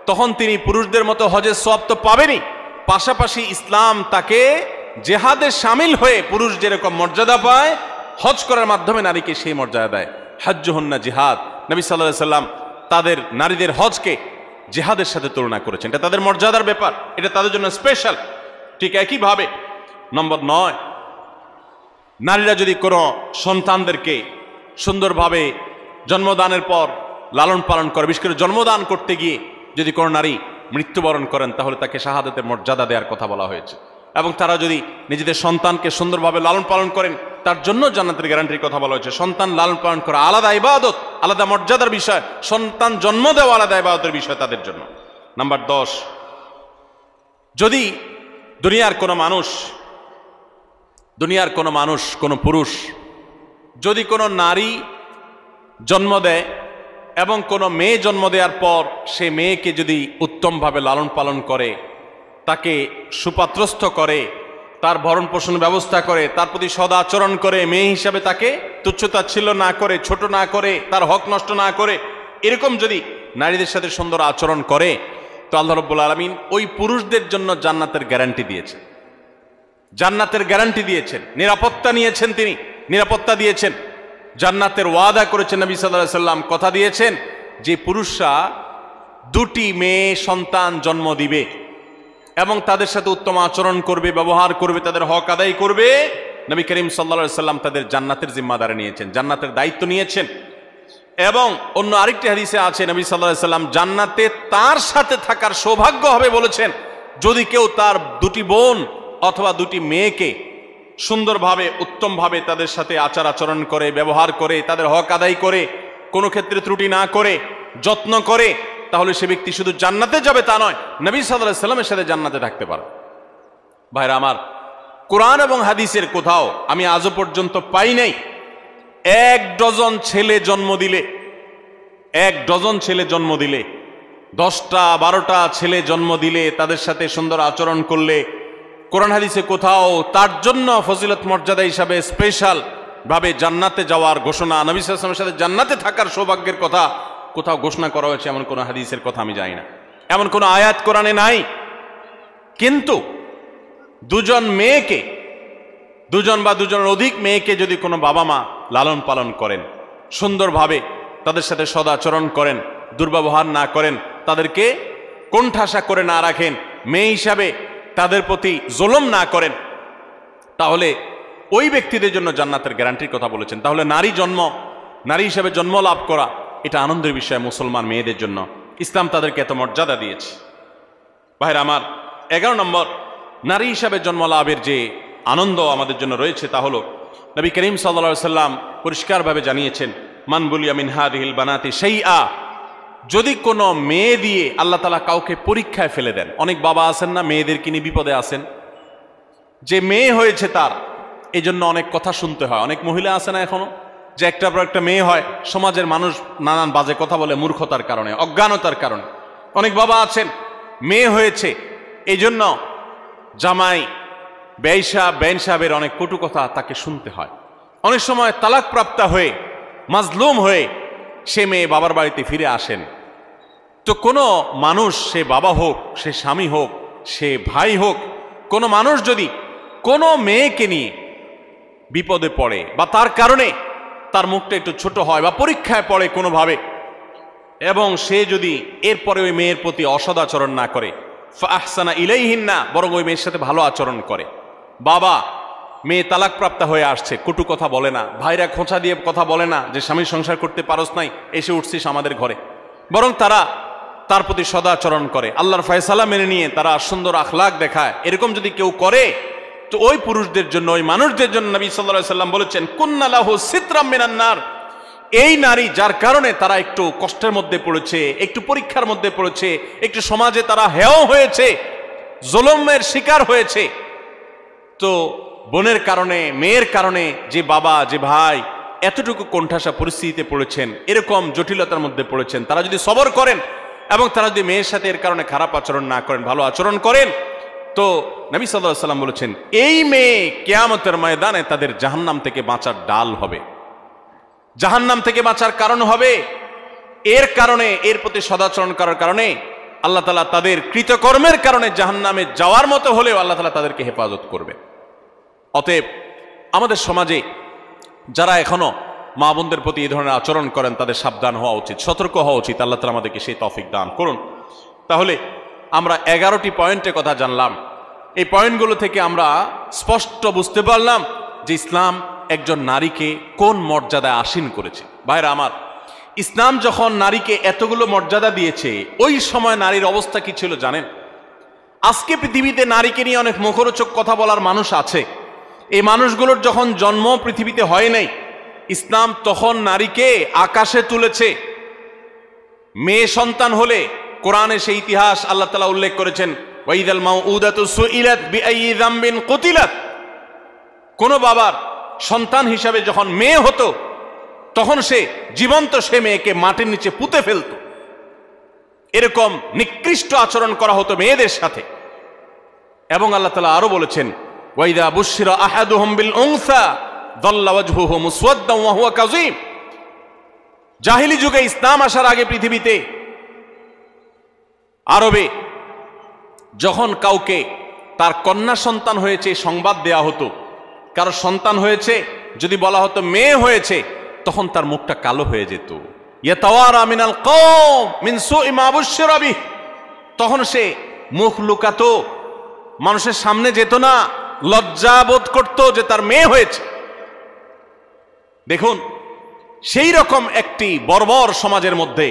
তখন তিনি পুরুষদের মতো হজের সওয়াব তো পাবেনই, পাশাপাশি ইসলাম তাকে জেহাদে শামিল হয়ে পুরুষ যেরকম মর্যাদা পায়, হজ করার মাধ্যমে নারীকে সেই মর্যাদা দেয়। হাজ্জুহুন্না জিহাদ। নবী সাল্লাল্লাহু আলাইহি সাল্লাম তাদের নারীদের হজকে জিহাদের সাথে তুলনা করেছেন। এটা তাদের মর্যাদার ব্যাপার, এটা তাদের জন্য স্পেশাল। ঠিক একইভাবে নম্বর 9, নারীরা যদি কোনো সন্তানদেরকে সুন্দরভাবে জন্মদানের পর লালন পালন করে, বিশেষ করে জন্মদান করতে গিয়ে যদি কোনো নারী মৃত্যুবরণ করেন তাহলে তাকে শাহাদাতের মর্যাদা দেওয়ার কথা বলা হয়েছে। এবং তারা যদি নিজেদের সন্তানকে সুন্দরভাবে লালন পালন করেন তার জন্য জান্নাতের গ্যারান্টির কথা বলা হয়েছে। সন্তান লালন পালন করা আলাদা ইবাদত, আলাদা মর্যাদার বিষয়। সন্তান জন্ম দেওয়া আলাদা ইবাদতের বিষয় তাদের জন্য। নাম্বার 10, যদি দুনিয়ার কোনো মানুষ, কোনো পুরুষ যদি কোনো নারী জন্ম দেয় এবং কোনো মেয়ে জন্ম দেওয়ার পর সে মেয়েকে যদি উত্তমভাবে লালন পালন করে, তাকে সুপাত্রস্থ করে, তার ভরণ পোষণ ব্যবস্থা করে, তার প্রতি সদাচরণ করে, মেয়ে হিসাবে তাকে তুচ্ছতাচ্ছিল্য না করে, ছোট না করে, তার হক নষ্ট না করে, এরকম যদি নারীদের সাথে সুন্দর আচরণ করে, তো আল্লাহ রাব্বুল আলামিন ওই পুরুষদের জন্য জান্নাতের গ্যারান্টি দিয়েছেন। জান্নাতের গ্যারান্টি দিয়েছেন, নিরাপত্তা নিয়েছেন, তিনি নিরাপত্তা দিয়েছেন, জান্নাতের ওয়াদা করেছেন। নবী সাল্লাল্লাহু আলাইহি সাল্লাম কথা দিয়েছেন যে পুরুষরা 2টি মেয়ে সন্তান জন্ম দিবে এবং তাদের সাথে উত্তম আচরণ করবে, ব্যবহার করবে, তাদের হক আদায় করবে। নবী করিম সাল্লাল্লাহু আলাইহি সাল্লাম তাদের জান্নাতের জিম্মাদারি নিয়েছেন, জান্নাতের দায়িত্ব নিয়েছেন। এবং অন্য আরেকটি হাদিসে আছে নবী সাল্লাল্লাহু আলাইহি সাল্লাম জান্নাতে তার সাথে থাকার সৌভাগ্য হবে বলেছেন যদি কেউ তার 2টি বোন অথবা 2টি মেয়েকে সুন্দরভাবে, উত্তমভাবে তাদের সাথে আচার আচরণ করে, ব্যবহার করে, তাদের হক আদায় করে, কোনো ক্ষেত্রে ত্রুটি না করে, যত্ন করে, তাহলে সে ব্যক্তি শুধু জান্নাতে যাবে তা নয়, নবী সাল্লাল্লাহু আলাইহি সাল্লামের সাথে জান্নাতে থাকতে পারে। ভাইরা আমার, কোরআন এবং হাদিসের কোথাও আমি আজও পর্যন্ত পাই নাই 1 ডজন ছেলে জন্ম দিলে, 1 ডজন ছেলে জন্ম দিলে, 10টা 12টা ছেলে জন্ম দিলে, তাদের সাথে সুন্দর আচরণ করলে, কোরআন হাদিসে কোথাও তার জন্য ফজিলত মর্যাদা হিসাবে স্পেশাল ভাবে জান্নাতে যাওয়ার ঘোষণা, নবী সাল্লাল্লাহু আলাইহি ওয়াসাল্লামের সাথে জান্নাতে থাকার সৌভাগ্যের কথা কোথাও ঘোষণা করা হয়েছে এমন কোন হাদিসের কথা আমি জানি না, এমন কোন আয়াত কোরআনে নাই। কিন্তু 2জন মেয়েকে, 2জন বা 2জনের অধিক মেয়েকে যদি কোনো বাবা মা লালন পালন করেন, সুন্দরভাবে তাদের সাথে সদাচরণ করেন, দুর্ব্যবহার না করেন, তাদেরকে কোণঠাসা করে না রাখেন, মেয়ে হিসাবে তাদের প্রতি জুলুম না করেন, তাহলে ওই ব্যক্তিদের জন্য জান্নাতের গ্যারান্টির কথা বলেছেন। তাহলে নারী হিসাবে জন্ম লাভ করা এটা আনন্দের বিষয় মুসলমান মেয়েদের জন্য। ইসলাম তাদেরকে এত মর্যাদা দিয়েছে। ভাইরা আমার, 11 নম্বর নারী হিসাবে জন্ম লাভের যে আনন্দ আমাদের জন্য রয়েছে তা হলো নবী করিম সাল্লাল্লাহু আলাইহি সাল্লাম পরিষ্কারভাবে জানিয়েছেন, মান বুলিয়া মিন হাদিহিল বানাতি শাইআ, যদি কোনো মেয়ে দিয়ে আল্লাহ তাআলা কাউকে পরীক্ষায় ফেলে দেন। অনেক বাবা আছেন না, মেয়েদেরকে নিয়ে বিপদে আছেন, যে মেয়ে হয়েছে তার এই জন্য অনেক কথা শুনতে হয়। অনেক মহিলা আছে না এখনো, যে একটার পর একটা মেয়ে হয়, সমাজের মানুষ নানান বাজে কথা বলে মূর্খতার কারণে, অজ্ঞানতার কারণে। অনেক বাবা আছেন মেয়ে হয়েছে এই জন্য জামাই বেন সাহেবের অনেক কটু কথা তাকে শুনতে হয়। অনেক সময় তালাক প্রাপ্ত হয়ে মাজলুম হয়ে সে মেয়ে বাবার বাড়িতে ফিরে আসেন। তো কোনো মানুষ, সে বাবা হোক, সে স্বামী হোক, সে ভাই হোক, কোনো মানুষ যদি কোনো মেয়েকে নিয়ে বিপদে পড়ে বা তার কারণে তার মুখটা একটু ছোট হয় বা পরীক্ষায় পড়ে কোনোভাবে, এবং সে যদি এরপরে ওই মেয়ের প্রতি অসদাচরণ না করে, ফাহসানা ইলাইহিন্না, বরং ওই মেয়ের সাথে ভালো আচরণ করে। বাবা, মেয়ে তালাকপ্রাপ্ত হয়ে আসছে, কটু কথা বলে না, ভাইরা খোঁচা দিয়ে কথা বলে না যে স্বামী সংসার করতে পারস নাই, এসে উঠছিস আমাদের ঘরে, বরং তারা তার প্রতি সদাচরণ করে, আল্লাহর ফয়সালা মেনে নিয়ে তারা সুন্দর আখলাক দেখায়। এরকম যদি কেউ করে তো ওই পুরুষদের জন্য, ওই মানুষদের জন্য নবী সাল্লাল্লাহু আলাইহি সাল্লাম বলেছেন, কুন্না লাহু সিতরাম মিনান নার, এই নারী যার কারণে তারা একটু কষ্টের মধ্যে পড়েছে, একটু পরীক্ষার মধ্যে পড়েছে, একটু সমাজে তারা হেয় হয়েছে, জুলুমের শিকার হয়েছে, তো বোনের কারণে, মেয়ের কারণে যে বাবা, যে ভাই এতটুকু কোণঠাসা পরিস্থিতিতে পড়েছেন, এরকম জটিলতার মধ্যে পড়েছেন, তারা যদি সবর করেন এবং তারা যদি মেয়ের সাথে এর কারণে খারাপ আচরণ না করেন, ভালো আচরণ করেন, তো নবী সাল্লাল্লাহু আলাইহি সাল্লাম বলেছেন এই মেয়ে কিয়ামতের ময়দানে তাদের জাহান্নাম থেকে বাঁচার ডাল হবে, জাহান্নাম থেকে বাঁচার কারণ হবে। এর কারণে, এর প্রতি সদাচরণ করার কারণে আল্লাহ তাআলা তাদের কৃতকর্মের কারণে জাহান্নামে যাওয়ার মতো হলেও আল্লাহ তাআলা তাদেরকে হেফাজত করবে। অতএব আমাদের সমাজে যারা এখনো মা বোনদের প্রতি এই ধরনের আচরণ করেন তাদের সাবধান হওয়া উচিত, সতর্ক হওয়া উচিত। আল্লাহ তাআলা আমাদেরকে সেই তৌফিক দান করুন। তাহলে আমরা 11টি পয়েন্টের কথা জানলাম। এই পয়েন্টগুলো থেকে আমরা স্পষ্ট বুঝতে পারলাম যে ইসলাম একজন নারীকে কোন মর্যাদায় আসীন করেছে। ভাইরা আমার, ইসলাম যখন নারীকে এতগুলো মর্যাদা দিয়েছে, ওই সময় নারীর অবস্থা কি ছিল জানেন? আজকে পৃথিবীতে নারীকে নিয়ে অনেক মুখরোচক কথা বলার মানুষ আছে। এই মানুষগুলোর যখন জন্ম পৃথিবীতে হয় নাই, ইসলাম তখন নারীকে আকাশে তুলেছে। মেয়ে সন্তান হলে কোরআনে সেই ইতিহাস আল্লাহ তাআলা উল্লেখ করেছেন, ওয়াইদাল মাউউদাতু সুইলাত বিআইয়ি যামবিন কুতিলাত। কোন বাবার সন্তান হিসাবে যখন মেয়ে হতো তখন সে জীবন্ত সে মেয়েকে মাটির নিচে পুঁতে ফেলত। এরকম নিকৃষ্ট আচরণ করা হতো মেয়েদের সাথে। এবং আল্লাহ তাআলা আরো বলেছেন, ওয়াইদা বুশিরা আহাদুহুম বিল উনসা যাল্লা ওয়াজহুহু মুসওয়াদ্দান ওয়া হুয়া কাযীম। জাহিলি যুগে, ইসলাম আসার আগে পৃথিবীতে আরবে যখন কাউকে তার কন্যা সন্তান হয়েছে সংবাদ দেয়া হতো, কারো সন্তান হয়েছে যদি বলা হতো মেয়ে হয়েছে, তখন তার মুখটা কালো হয়ে যেত। ইয়াতাওয়ারা মিনাল কওম মিন সুই মা বুশিরা বিহি, তখন সে মুখ লুকাতো, মানুষের সামনে যেত না, লজ্জা বোধ করত যে তার মেয়ে হয়েছে। দেখুন, সেই রকম একটি বর্বর সমাজের মধ্যে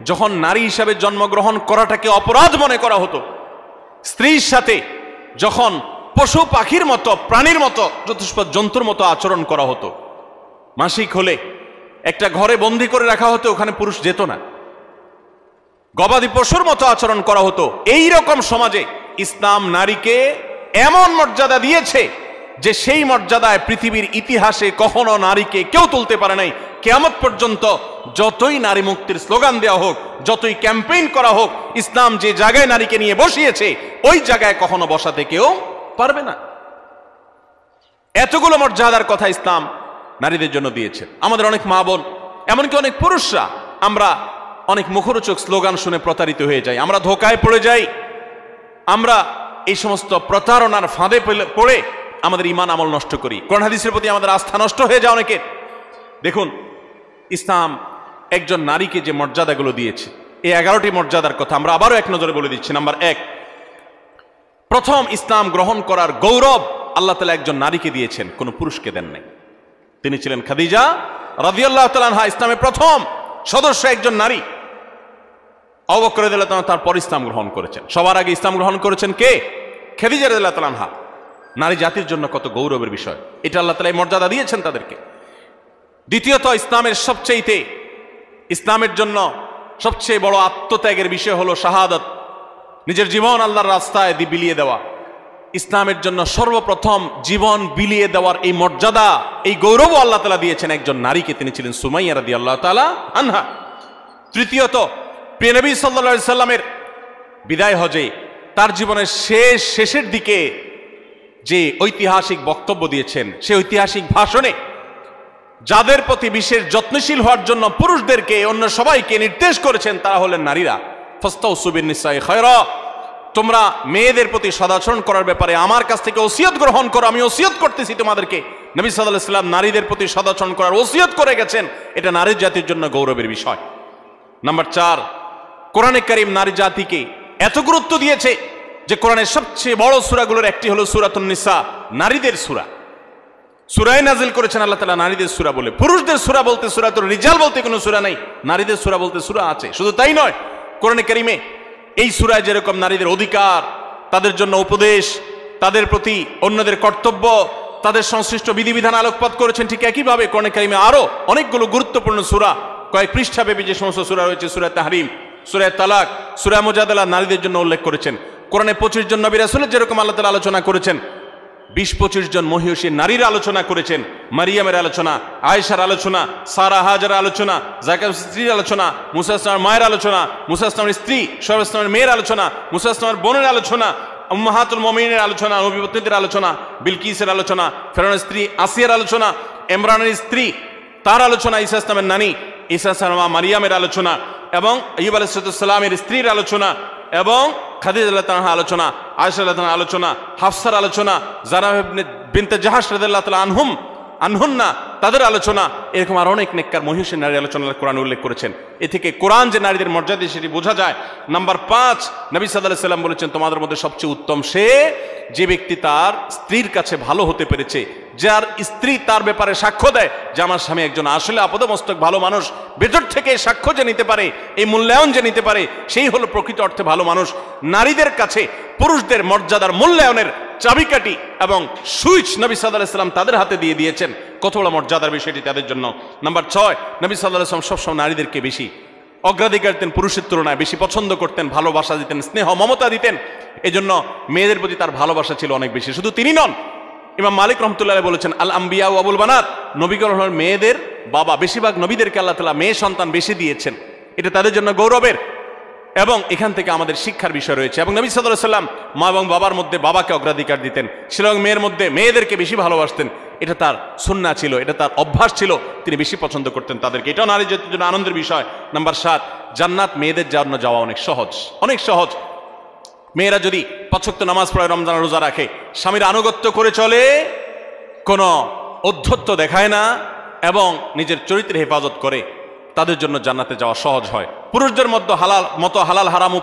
যখন নারী হিসাবে জন্মগ্রহণ করাটাকে অপরাধ মনে করা হতো, স্ত্রীর সাথে যখন পশু পাখির মতো, প্রাণীর মতো, চতুষ্পদ জন্তুর মতো আচরণ করা হতো, মাসিক হলে একটা ঘরে বন্দি করে রাখা হতো, ওখানে পুরুষ যেত না, গবাদি পশুর মতো আচরণ করা হতো। এই রকম সমাজে ইসলাম নারীকে এমন মর্যাদা দিয়েছে যে সেই মর্যাদায় পৃথিবীর ইতিহাসে কখনো নারীকে কেউ তুলতে পারে নাই। কিয়ামত পর্যন্ত যতই নারী মুক্তির স্লোগান দেওয়া হোক, যতই ক্যাম্পেইন করা হোক, ইসলাম যে জায়গায় নারীকে নিয়ে বসিয়েছে ওই জায়গায় কখনো বসাতে কেউ পারবে না। এতগুলো মর্যাদার কথা ইসলাম নারীদের জন্য দিয়েছে। আমাদের অনেক মা বোন, এমনকি অনেক পুরুষরা, আমরা অনেক মুখরোচক স্লোগান শুনে প্রতারিত হয়ে যাই, আমরা ধোকায় পড়ে যাই, আমরা এই সমস্ত প্রতারণার ফাঁদে পড়ে আমাদের ঈমান আমল নষ্ট করি, কোরআন হাদিসের প্রতি আমাদের আস্থা নষ্ট হয়ে যায় অনেকের। দেখুন, ইসলাম একজন নারীকে যে মর্যাদাগুলো দিয়েছে, এই 11টি মর্যাদার কথা আমরা আবারও এক নজরে বলে দিচ্ছি। নাম্বার 1, প্রথম ইসলাম গ্রহণ করার গৌরব আল্লাহ তাআলা একজন নারীকে দিয়েছেন, কোনো পুরুষকে দেন নাই। তিনি ছিলেন খাদিজা রাদিয়াল্লাহু তাআলা আনহা, ইসলামের প্রথম সদস্য একজন নারী। আবু বকর রাদিয়াল্লাহু তাআলা তারপর ইসলাম গ্রহণ করেছেন। সবার আগে ইসলাম গ্রহণ করেছেন কে? খাদিজা রাদিয়াল্লাহু তাআলা আনহা। নারী জাতির জন্য কত গৌরবের বিষয়, এটা আল্লাহ তাআলা এই মর্যাদা দিয়েছেন তাদেরকে। দ্বিতীয়ত, ইসলামের জন্য সবচেয়ে বড় আত্মত্যাগের বিষয় হলো শাহাদাত, নিজের জীবন আল্লাহর রাস্তায় বিলিয়ে দেওয়া। ইসলামের জন্য সর্বপ্রথম জীবন বিলিয়ে দেওয়ার এই মর্যাদা, এই গৌরবও আল্লাহ তাআলা দিয়েছেন একজন নারীকে, তিনি ছিলেন সুমাইয়া রাদিয়াল্লাহু তাআলা আনহা। তৃতীয়ত, প্রিয় নবী সাল্লাল্লাহু আলাইহি সাল্লামের বিদায় হজে তার জীবনের শেষের দিকে যে ঐতিহাসিক বক্তব্য দিয়েছেন, সেই ঐতিহাসিক ভাষণে যাদের প্রতি বিশেষ যত্নশীল হওয়ার জন্য পুরুষদেরকে অন্য সবাইকে নির্দেশ করেছেন তারা হলেন নারীরা। ফাস্তাউসু বিন-নিসাই খায়রা, তোমরা মেয়েদের প্রতি সদাচরণ করার ব্যাপারে আমার কাছ থেকে ওসিয়ত গ্রহণ করো, আমি ওসিয়ত করতেছি তোমাদেরকে। নবী সাল্লাল্লাহু আলাইহি সাল্লাম নারীদের প্রতি সদাচরণ করার ওসিয়ত করে গেছেন, এটা নারী জাতির জন্য গৌরবের বিষয়। নাম্বার 4, কোরআনে কারীম নারী জাতিকে এত গুরুত্ব দিয়েছে যে কোরআনের সবচেয়ে বড় সূরাগুলোর একটি হলো সূরাতুন নিসা, নারীদের সূরা। সূরায়ে নাজিল করেছেন আল্লাহ তাআলা নারীদের সূরা বলে। পুরুষদের সূরা বলতে সূরাতুর রিজাল বলতে কোনো সূরা নাই, নারীদের সূরা বলতে সূরা আছে। শুধু তাই নয়, কোরআনে কারীমে এই সূরায় যেরকম নারীদের অধিকার, তাদের জন্য উপদেশ, তাদের প্রতি অন্যদের কর্তব্য, তাদের সংশ্লিষ্ট বিধিবিধান আলোকপাত করেছেন, ঠিক একইভাবে কোরআনে কারীমে আরো অনেকগুলো গুরুত্বপূর্ণ সূরা, কয়েক পৃষ্ঠাব্যাপী যে সমস্ত সূরা রয়েছে, সূরা তাহরিম, সূরা তালাক, সূরা মুজাদালা, নারীদের জন্য উল্লেখ করেছেন। কোরআনে 25 জন নবী রাসূলের যেরকম আল্লাহ তাআলা আলোচনা করেছেন, 20-25 জন মহিষী নারীর আলোচনা করেছেন। মারিয়ামের আলোচনা, আয়েশার আলোচনা, সারা হাজারের আলোচনা, জাকারিয়ার স্ত্রীর আলোচনা, মুসা ইসলামের মায়ের আলোচনা, মুসা ইসলামের স্ত্রী শুআয়ব ইসলামের মেয়ের আলোচনা, মুসা ইসলামের বোনের আলোচনা, উম্মাহাতুল মুমিনিনের আলোচনা, নবীদের আলোচনা, বিলকিসের আলোচনা, ফেরাউনের স্ত্রী আসিয়ার আলোচনা, ইমরানের স্ত্রী তার আলোচনা, ঈসা ইসলামের নানী ঈসা ইসলামের মা মারিয়ামের আলোচনা, এবং আইয়ুব আলাইহিস সালামের স্ত্রীর আলোচনা, এবং খাদিজা রাদিয়াল্লাহু তাআলা আলোচনা, আয়েশা রাদিয়াল্লাহু তাআলা আলোচনা, হাফসার আলোচনা, যারাব বিনতে জাহাশ রাদিয়াল্লাহু তাআলা আনহুন্না তাদের আলোচনা, এরকম আর অনেক নেককার মহিষী নারীর আলোচনা কোরআন উল্লেখ করেছেন। এ থেকে কোরআন যে নারীদের মর্যাদা সেটি বোঝা যায়। নাম্বার 5, নবী সাল্লাল্লাহু আলাইহি সাল্লাম বলেছেন, তোমাদের মধ্যে সবচেয়ে উত্তম সে যে ব্যক্তি তার স্ত্রীর কাছে ভালো হতে পেরেছে, যার স্ত্রী তার ব্যাপারে সাক্ষ্য দেয় যে আমার স্বামী একজন আসলে আপাদমস্তক ভালো মানুষ, ভেতর থেকে সাক্ষ্য যে নিতে পারে, এই মূল্যায়ন যে নিতে পারে, সেই হলো প্রকৃত অর্থে ভালো মানুষ। নারীদের কাছে পুরুষদের মর্যাদার মূল্যায়নের চাবিকাঠি এবং সুইচ নবী সাল্লাল্লাহু আলাইহি সাল্লাম তাদের হাতে দিয়ে দিয়েছেন। কত বড় মর্যাদার বিষয়টি তাদের জন্য। নাম্বার 6, নবী সাল্লাল্লাহু আলাইহি সাল্লাম সবসময় নারীদেরকে বেশি অগ্রাধিকার দিতেন, পুরুষের তুলনায় বেশি পছন্দ করতেন, ভালোবাসা দিতেন, স্নেহ মমতা দিতেন। এজন্য মেয়েদের প্রতি তার ভালোবাসা ছিল অনেক বেশি। শুধু তিনি নন, ইমাম মালিক রাহমাতুল্লাহ আলাইহি বলেছেন, আল আম্বিয়া ওয়া আবুল বানাত, নবীগণ হলেন মেয়েদের বাবা। বেশিরভাগ নবীদেরকে আল্লাহ তাআলা মেয়ে সন্তান বেশি দিয়েছেন, এটা তাদের জন্য গৌরবের। এবং এখান থেকে আমাদের শিক্ষার বিষয় রয়েছে। এবং নবী সাল্লাল্লাহু আলাইহি সাল্লাম মা এবং বাবার মধ্যে বাবাকে অগ্রাধিকার দিতেন, এবং মেয়ের মধ্যে মেয়েদেরকে বেশি ভালোবাসতেন। এটা তার সুন্নাহ ছিল, এটা তার অভ্যাস ছিল, তিনি বেশি পছন্দ করতেন তাদেরকে। এটাও নারী জাতির জন্য আনন্দের বিষয়। নাম্বার 7, জান্নাত মেয়েদের জন্য যাওয়া অনেক সহজ, অনেক সহজ। মেয়েরা যদি 5 ওয়াক্ত নামাজ পড়ে, রমজান রোজা রাখে, স্বামীর আনুগত্য করে চলে, কোনো অধ্যত্ব দেখায় না, এবং নিজের চরিত্রের হেফাজত করে, তাদের জন্য জান্নাতে যাওয়া সহজ হয়। পুরুষদের মতো হালাল হারাম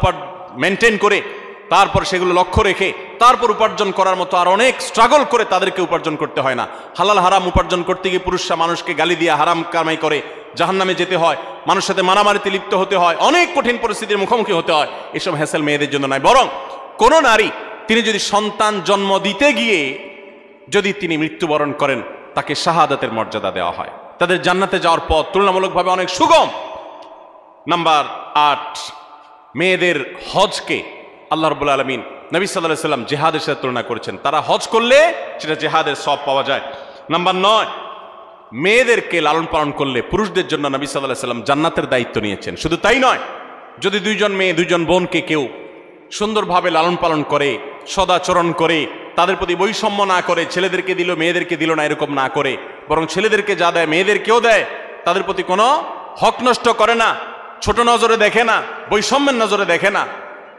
মেনটেন করে, তারপর সেগুলো লক্ষ্য রেখে তারপর উপার্জন করার মতো আর অনেক স্ট্রাগল করে তাদেরকে উপার্জন করতে হয় না। হালাল হারাম উপার্জন করতে গিয়ে পুরুষরা মানুষকে গালি দিয়ে হারাম কামাই করে জাহান্নামে যেতে হয়, মানুষের সাথে মারামারিতে লিপ্ত হতে হয়, অনেক কঠিন পরিস্থিতির মুখোমুখি হতে হয়। এসব হ্যাসেল মেয়েদের জন্য নয়, বরং কোন নারী তিনি যদি সন্তান জন্ম দিতে গিয়ে যদি তিনি মৃত্যুবরণ করেন, তাকে শাহাদাতের মর্যাদা দেওয়া হয়, তাদের জান্নাতে যাওয়ার পথ তুলনামূলকভাবে অনেক সুগম। নাম্বার 8, মেয়েদের হজকে আল্লাহ রাব্বুল আলামিন নবী সাল্লাল্লাহু আলাইহি সাল্লাম জিহাদের সাথে তুলনা করেছেন। তারা হজ করলে সেটা জিহাদের সওয়াব পাওয়া যায়। নাম্বার 9, মেয়েদেরকে লালন পালন করলে পুরুষদের জন্য নবী সাল্লাল্লাহু আলাইহি সাল্লাম জান্নাতের দায়িত্ব নিয়েছেন। শুধু তাই নয়, যদি 2 জন মেয়ে 2 জন বোনকে কেউ সুন্দরভাবে লালন পালন করে, সদাচরণ করে, তাদের প্রতি বৈষম্য না করে, ছেলেদেরকে দিল মেয়েদেরকে দিল না এরকম না করে, বরং ছেলেদেরকে যা দেয় মেয়েদেরকেও দেয়, তাদের প্রতি কোনো হক নষ্ট করে না, ছোট নজরে দেখে না, বৈষম্যের নজরে দেখে না,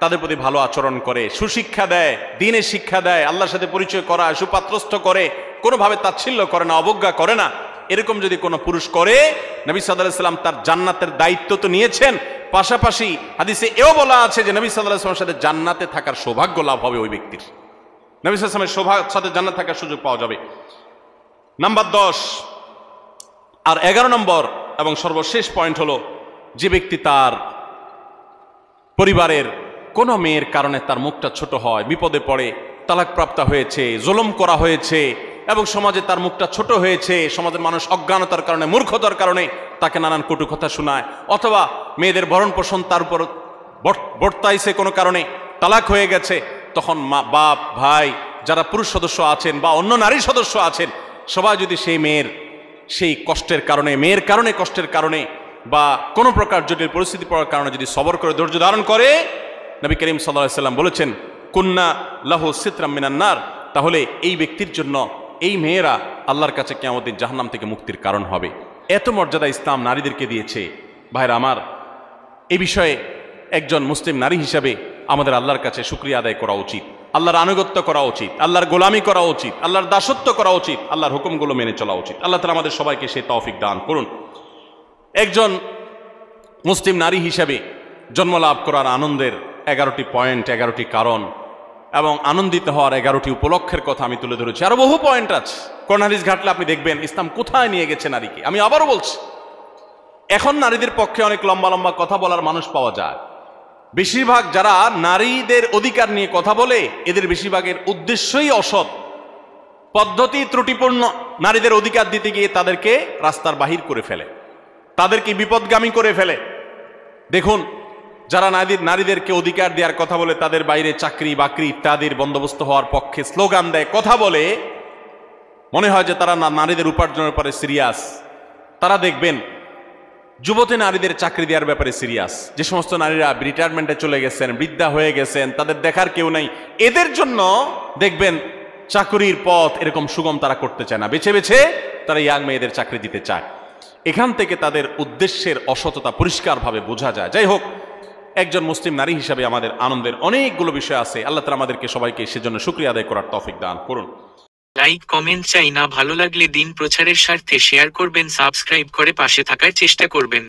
তাদের প্রতি ভালো আচরণ করে, সুশিক্ষা দেয়, দ্বীনের শিক্ষা দেয়, আল্লাহর সাথে পরিচয় করায়, সুপাত্রস্থ করে, কোনোভাবে তাচ্ছিল্য করে না, অবজ্ঞা করে না, এরকম যদি কোনো পুরুষ করে, নবী সাল্লাল্লাহু আলাইহি ওয়াসাল্লাম তার জান্নাতের দায়িত্ব তো নিয়েছেন, পাশাপাশি হাদিসে এও বলা আছে যে নবী সাল্লাল্লাহু আলাইহি ওয়াসাল্লামের সাথে জান্নাতে থাকার সৌভাগ্য লাভ হবে ওই ব্যক্তির, নবী সাল্লাল্লাহু আলাইহি ওয়াসাল্লামের সাথে জান্নাত থাকার সুযোগ পাওয়া যাবে। নাম্বার 10 আর 11 নম্বর এবং সর্বশেষ পয়েন্ট হলো, যে ব্যক্তি তার পরিবারের কোনো মেয়ের কারণে তার মুখটা ছোট হয়, বিপদে পড়ে, তালাকপ্রাপ্ত হয়েছে, জুলুম করা হয়েছে এবং সমাজে তার মুখটা ছোট হয়েছে, সমাজের মানুষ অজ্ঞানতার কারণে, মূর্খতার কারণে তাকে নানান কটু কথা শোনায়, অথবা মেয়েদের ভরণ পোষণ তার উপর বর্তাইছে কোনো কারণে, তালাক হয়ে গেছে, তখন মা, বাপ, ভাই, যারা পুরুষ সদস্য আছেন বা অন্য নারী সদস্য আছেন, সবাই যদি সেই মেয়ের সেই কষ্টের কারণে, মেয়ের কারণে, কষ্টের কারণে বা কোনো প্রকার জটিল পরিস্থিতি পড়ার কারণে যদি সবর করে, ধৈর্য ধারণ করে, নবী করিম সাল্লাল্লাহু আলাইহি ওয়াসাল্লাম বলেছেন কুন্না লাহু সিতরাম মিনান নার, তাহলে এই ব্যক্তির জন্য এই মেয়েরা আল্লাহর কাছে কিয়ামত দিন জাহান্নাম থেকে মুক্তির কারণ হবে। এত মর্যাদা ইসলাম নারীদেরকে দিয়েছে। ভাইরা আমার, এই বিষয়ে একজন মুসলিম নারী হিসাবে আমাদের আল্লাহর কাছে শুকরিয়া আদায় করা উচিত, আল্লাহর আনুগত্য করা উচিত, আল্লাহর গোলামি করা উচিত, আল্লাহর দাসত্ব করা উচিত, আল্লাহর হুকুমগুলো মেনে চলা উচিত। আল্লাহ তাআলা আমাদের সবাইকে সেই তৌফিক দান করুন। একজন মুসলিম নারী হিসাবে জন্ম লাভ করার আনন্দের 11টি পয়েন্ট, 11টি কারণ এবং আনন্দিত হওয়ার 11টি উপলক্ষের কথা আমি তুলে ধরেছি। আরো বহু পয়েন্ট আছে, কোরআন হাদিস ঘাটলে আপনি দেখবেন ইসলাম কোথায় নিয়ে গেছে নারীকে। আমি আবারও বলছি, এখন নারীদের পক্ষে অনেক লম্বা লম্বা কথা বলার মানুষ পাওয়া যায়। বেশিরভাগ যারা নারীদের অধিকার নিয়ে কথা বলে, এদের বেশিরভাগের উদ্দেশ্যই অসৎ, পদ্ধতি ত্রুটিপূর্ণ। নারীদের অধিকার দিতে গিয়ে তাদেরকে রাস্তার বাহির করে ফেলে, তাদেরকে বিপদগামী করে ফেলে। দেখুন, যারা নারীদেরকে অধিকার দেওয়ার কথা বলে, তাদের বাইরে চাকরি বাকরি ইত্যাদির বন্দোবস্ত হওয়ার পক্ষে স্লোগান দেয়, কথা বলে, মনে হয় যে তারা নারীদের উপার্জনের পরে সিরিয়াস। তারা দেখবেন যুবতী নারীদের চাকরি দেওয়ার ব্যাপারে সিরিয়াস। যে সমস্ত নারীরা রিটায়ারমেন্টে চলে গেছেন, বৃদ্ধা হয়ে গেছেন, তাদের দেখার কেউ নাই, এদের জন্য দেখবেন চাকরির পথ এরকম সুগম তারা করতে চায় না, বেছে বেছে তারা ইয়াং মেয়েদের চাকরি দিতে চায়। এখান থেকে তাদের উদ্দেশ্যের অসততা পরিষ্কারভাবে বোঝা যায়। যাই হোক, একজন মুসলিম নারী হিসাবে আমাদের আনন্দের অনেকগুলো বিষয় আছে। আল্লাহ তাআলা আমাদেরকে সবাইকে সেজন্য শুকরিয়া আদায় করার তৌফিক দান করুন।
লাইক, কমেন্ট চাই না, ভালো লাগলে দিন প্রচারের স্বার্থে শেয়ার করবেন, সাবস্ক্রাইব করে পাশে থাকার চেষ্টা করবেন।